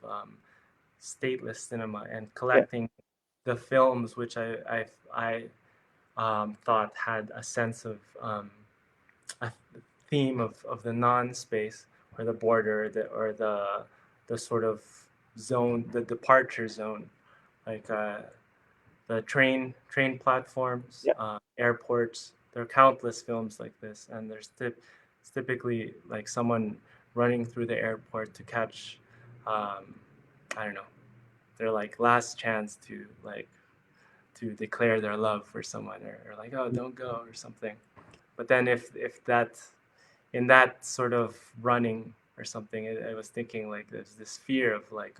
stateless cinema and collecting the films which I thought had a sense of a theme of the non-space or the border, or the sort of zone, the departure zone, like the train platforms, airports. There are countless films like this, and there's it's typically like someone running through the airport to catch, I don't know, their like last chance to declare their love for someone, or like, oh, don't go or something. But then if that, in that sort of running or something, I was thinking like there's this fear of like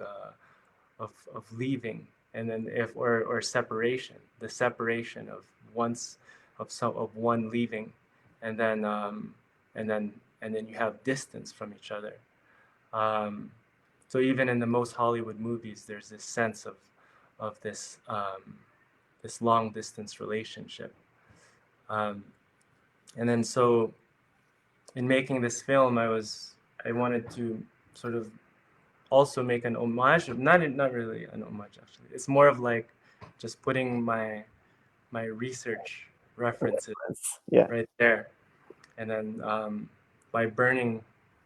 of leaving, and then or separation, the separation of once of one leaving, and then you have distance from each other. So even in the most Hollywood movies, there's this sense of this this long distance relationship. And then so in making this film, I wanted to sort of also make an homage, not really an homage actually. It's more of like just putting my research references right there, and then by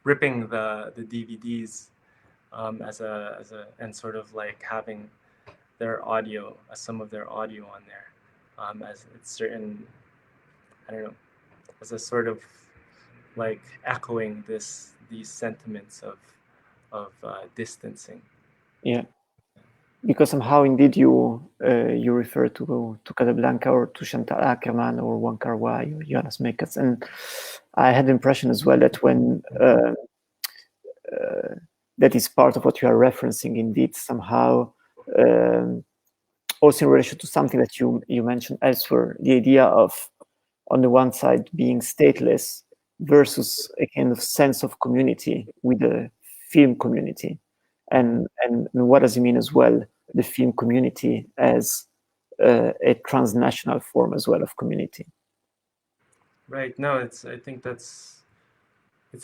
ripping the DVDs as a and sort of like having their audio, some of their audio on there, as it's certain, I don't know, as a sort of like echoing these sentiments of distancing. Yeah, because somehow indeed you refer to Casablanca or to Chantal Akerman or Wong Kar-wai or Jonas Mekas, and I had the impression as well that when that is part of what you are referencing, indeed, somehow also in relation to something that you mentioned elsewhere, the idea of, on the one side, being stateless versus a kind of sense of community with the film community. And what does it mean as well, the film community as a transnational form as well of community? Right. No, I think it's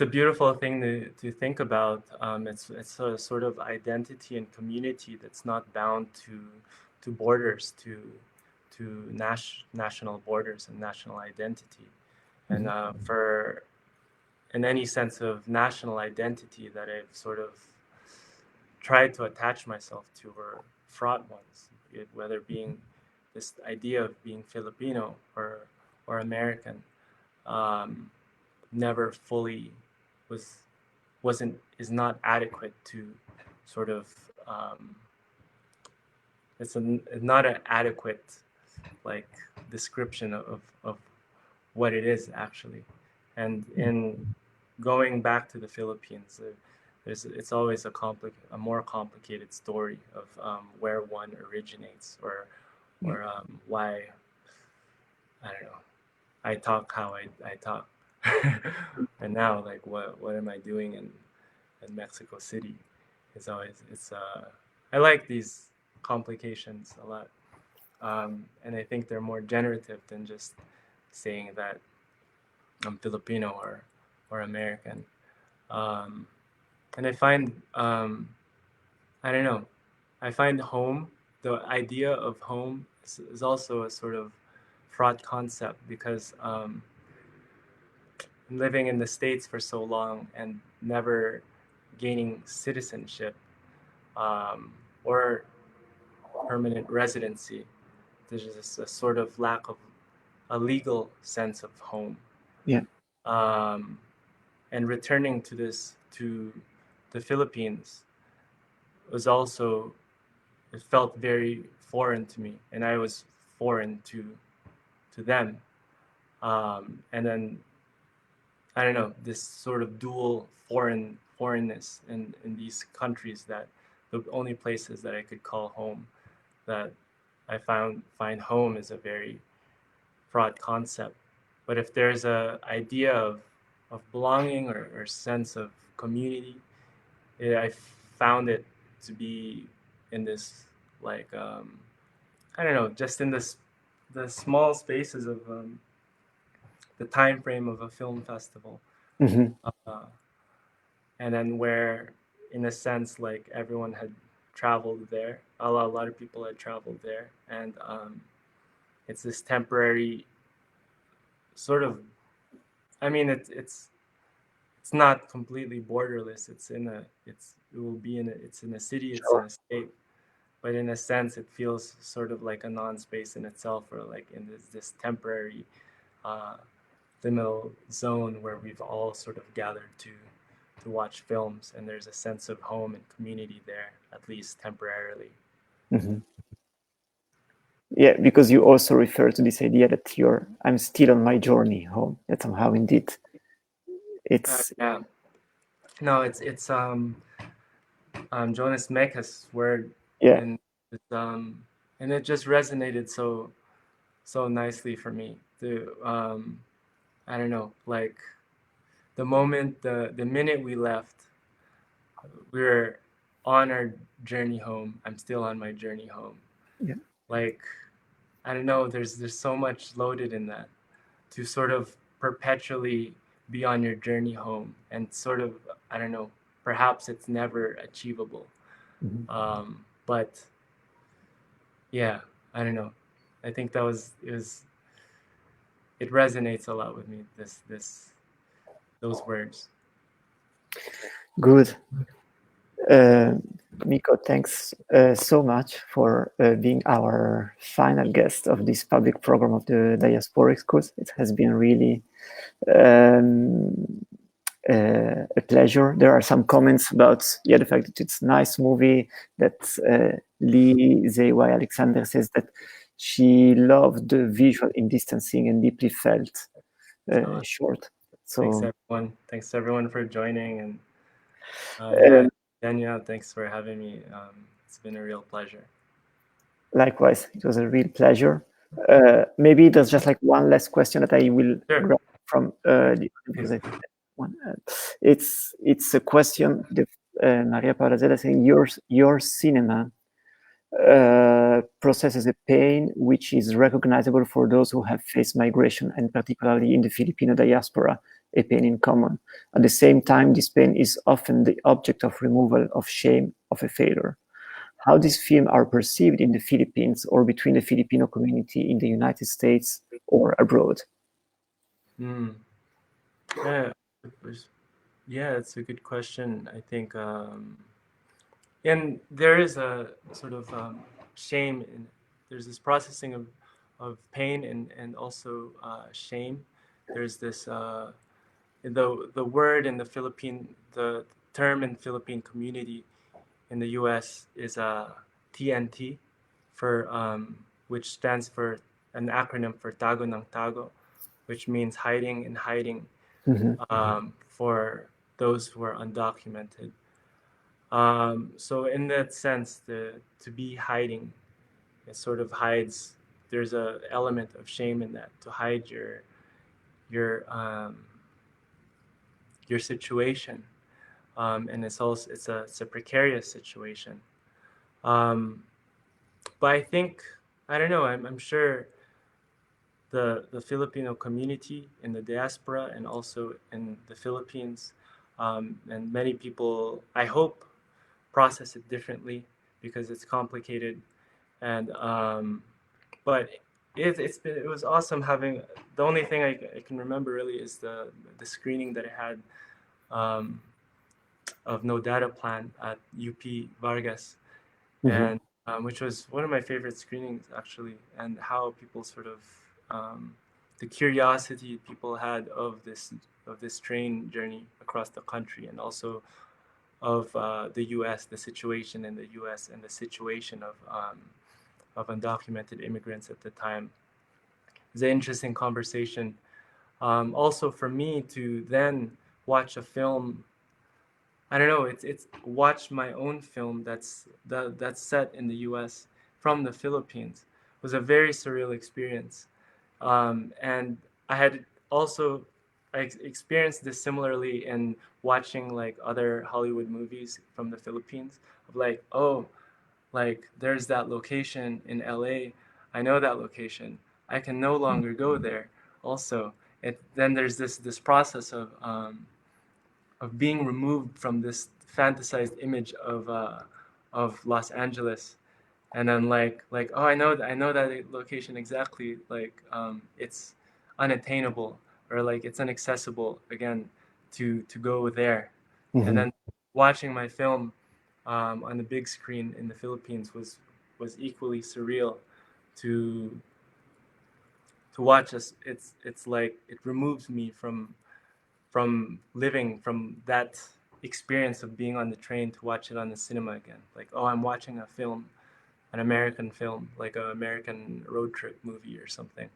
a beautiful thing to think about. It's a sort of identity and community that's not bound to borders, to national borders and national identity. And for in any sense of national identity that I've sort of tried to attach myself to were fraught ones, whether being this idea of being Filipino or American. Never fully is not adequate to sort of it's not an adequate like description of what it is actually. And in going back to the Philippines, it's always a more complicated story of where one originates or why, I don't know, I talk how I talk. And now, like, what am I doing in Mexico City? It's I like these complications a lot, and I think they're more generative than just saying that I'm Filipino or American. And I find I don't know, I find home, the idea of home is also a sort of fraught concept because living in the States for so long and never gaining citizenship or permanent residency, there's just a sort of lack of a legal sense of home. Yeah. And returning to the Philippines was also, it felt very foreign to me, and I was foreign to them. And then I don't know, this sort of dual foreignness in these countries, that the only places that I could call home, that I find home is a very fraught concept. But if there's a idea of belonging or sense of community, I found it to be in this like I don't know, just in the small spaces of the time frame of a film festival. Mm-hmm. And then where, in a sense, like everyone had traveled there, a lot of people had traveled there, and it's this temporary sort of, I mean, it's not completely borderless. It's in a city, it's in a state, but in a sense, it feels sort of like a non-space in itself, or like in this temporary liminal zone where we've all sort of gathered to watch films, and there's a sense of home and community there, at least temporarily. Mm-hmm. Yeah, because you also refer to this idea that I'm still on my journey home. That somehow, indeed, it's yeah. No, it's Jonas Mekas' word. Yeah. And it just resonated so nicely for me. I don't know, like the minute we left, we were on our journey home. I'm still on my journey home. Yeah. Like, I don't know, there's so much loaded in that to sort of perpetually be on your journey home, and sort of, I don't know, perhaps it's never achievable. But yeah, I don't know. I think it resonates a lot with me, those words. Good. Miko, thanks so much for being our final guest of this public program of the Diasporic Schools. It has been really a pleasure. There are some comments about the fact that it's a nice movie, that Lee Zay Alexander says that she loved the visual in distancing and deeply felt short. So Thanks everyone for joining, and yeah, Danielle, thanks for having me. It's been a real pleasure. Likewise, it was a real pleasure. Maybe there's just like one last question that I will grab from because I think that one. It's a question. Maria Paula Zella saying your cinema processes a pain which is recognizable for those who have faced migration, and particularly in the Filipino diaspora, a pain in common. At the same time, this pain is often the object of removal, of shame, of a failure. How these films are perceived in the Philippines or between the Filipino community in the United States or abroad? Yeah, it's a good question. I think, and there is a sort of shame there's this processing of pain and also shame. There's this the word in the the term in Philippine community in the U.S. is TNT, for which stands for an acronym for Tago ng Tago, which means hiding and hiding, for those who are undocumented. So in that sense, to be hiding, it sort of hides. There's a element of shame in that, to hide your situation, and it's a precarious situation. But I think, I don't know, I'm sure the Filipino community in the diaspora and also in the Philippines, and many people, I hope, process it differently because it's complicated. And but it was awesome having. The only thing I can remember really is the screening that I had of No Data Plan at UP Vargas, and which was one of my favorite screenings actually, and how people sort of the curiosity people had of this train journey across the country, and also of the U.S., the situation in the U.S. and the situation of undocumented immigrants at the time. It's an interesting conversation. Also, for me to then watch a film, I don't know, it's watch my own film that's set in the U.S. from the Philippines was a very surreal experience, and I had also experienced this similarly in watching like other Hollywood movies from the Philippines, of like, oh, like there's that location in LA, I know that location, I can no longer go there. Also, then there's this process of being removed from this fantasized image of Los Angeles, and then like oh, I know that location exactly, like it's unattainable, or like it's inaccessible again to go there. And then watching my film on the big screen in the Philippines was equally surreal to watch us. It's like it removes me from living from that experience of being on the train to watch it on the cinema again. Like, oh, I'm watching a film, an American film, like an American road trip movie or something.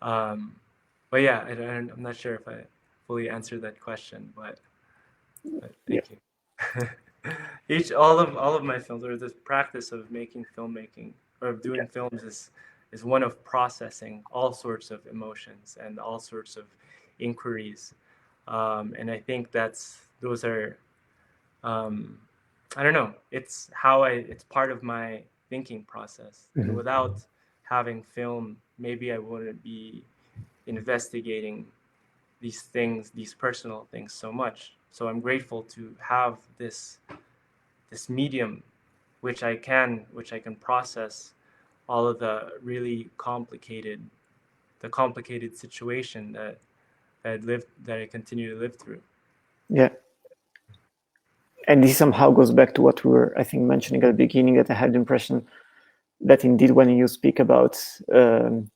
But yeah, I'm not sure if I fully answered that question, but thank you. All of my films, or this practice of making filmmaking or of doing films, is one of processing all sorts of emotions and all sorts of inquiries. And I think those are, I don't know, it's part of my thinking process. And without having film, maybe I wouldn't be investigating these things, these personal things so much. So I'm grateful to have this medium which I can process all of the really complicated situation that I continue to live through. Yeah. And this somehow goes back to what we were, I think, mentioning at the beginning, that I had the impression that indeed when you speak about an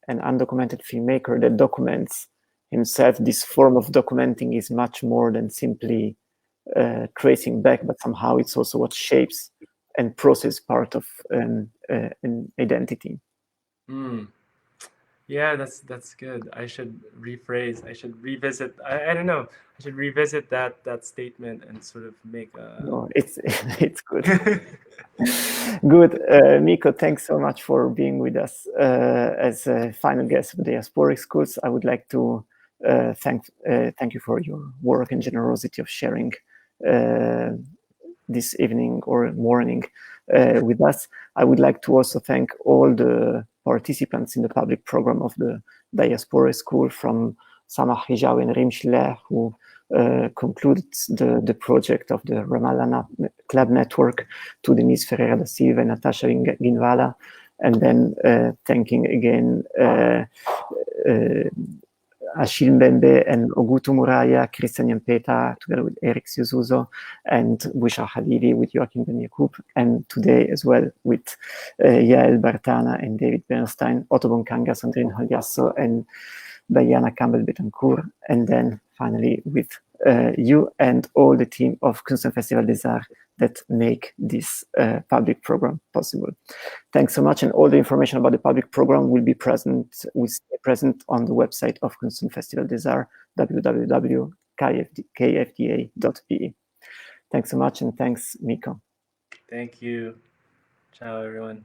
undocumented filmmaker that documents himself, this form of documenting is much more than simply tracing back, but somehow it's also what shapes and process part of an identity. Yeah, that's good. I should rephrase. I should revisit. I don't know. I should revisit that statement and sort of make a. No, it's good. Good, Miko. Thanks so much for being with us as a final guest of the Diasporic Schools. I would like to thank you for your work and generosity of sharing this evening or morning with us. I would like to also thank all the participants in the public program of the Diaspora School, from Samah Hijawi and Rim Schiller, who concluded the project of the Ramallah Club Network, to Denise Ferreira da Silva and Natasha Ginvala, and then thanking again Achille Mbembe and Ogutu Muraya, Christian Yampeta, together with Eric Siuzuzo, and Bushra Halili with Joachim Ben Yacoub, and today as well with Yael Bartana and David Bernstein, Otto Bonkanga, Sandrine Holjasso, and Diana Campbell-Betancourt, and then finally with you and all the team of Kunsten Festival des Arts that make this public program possible. Thanks so much, and all the information about the public program will be present on the website of Kunsten Festival des Arts, www.kfda.pe. Thanks so much, and thanks, Miko. Thank you. Ciao, everyone.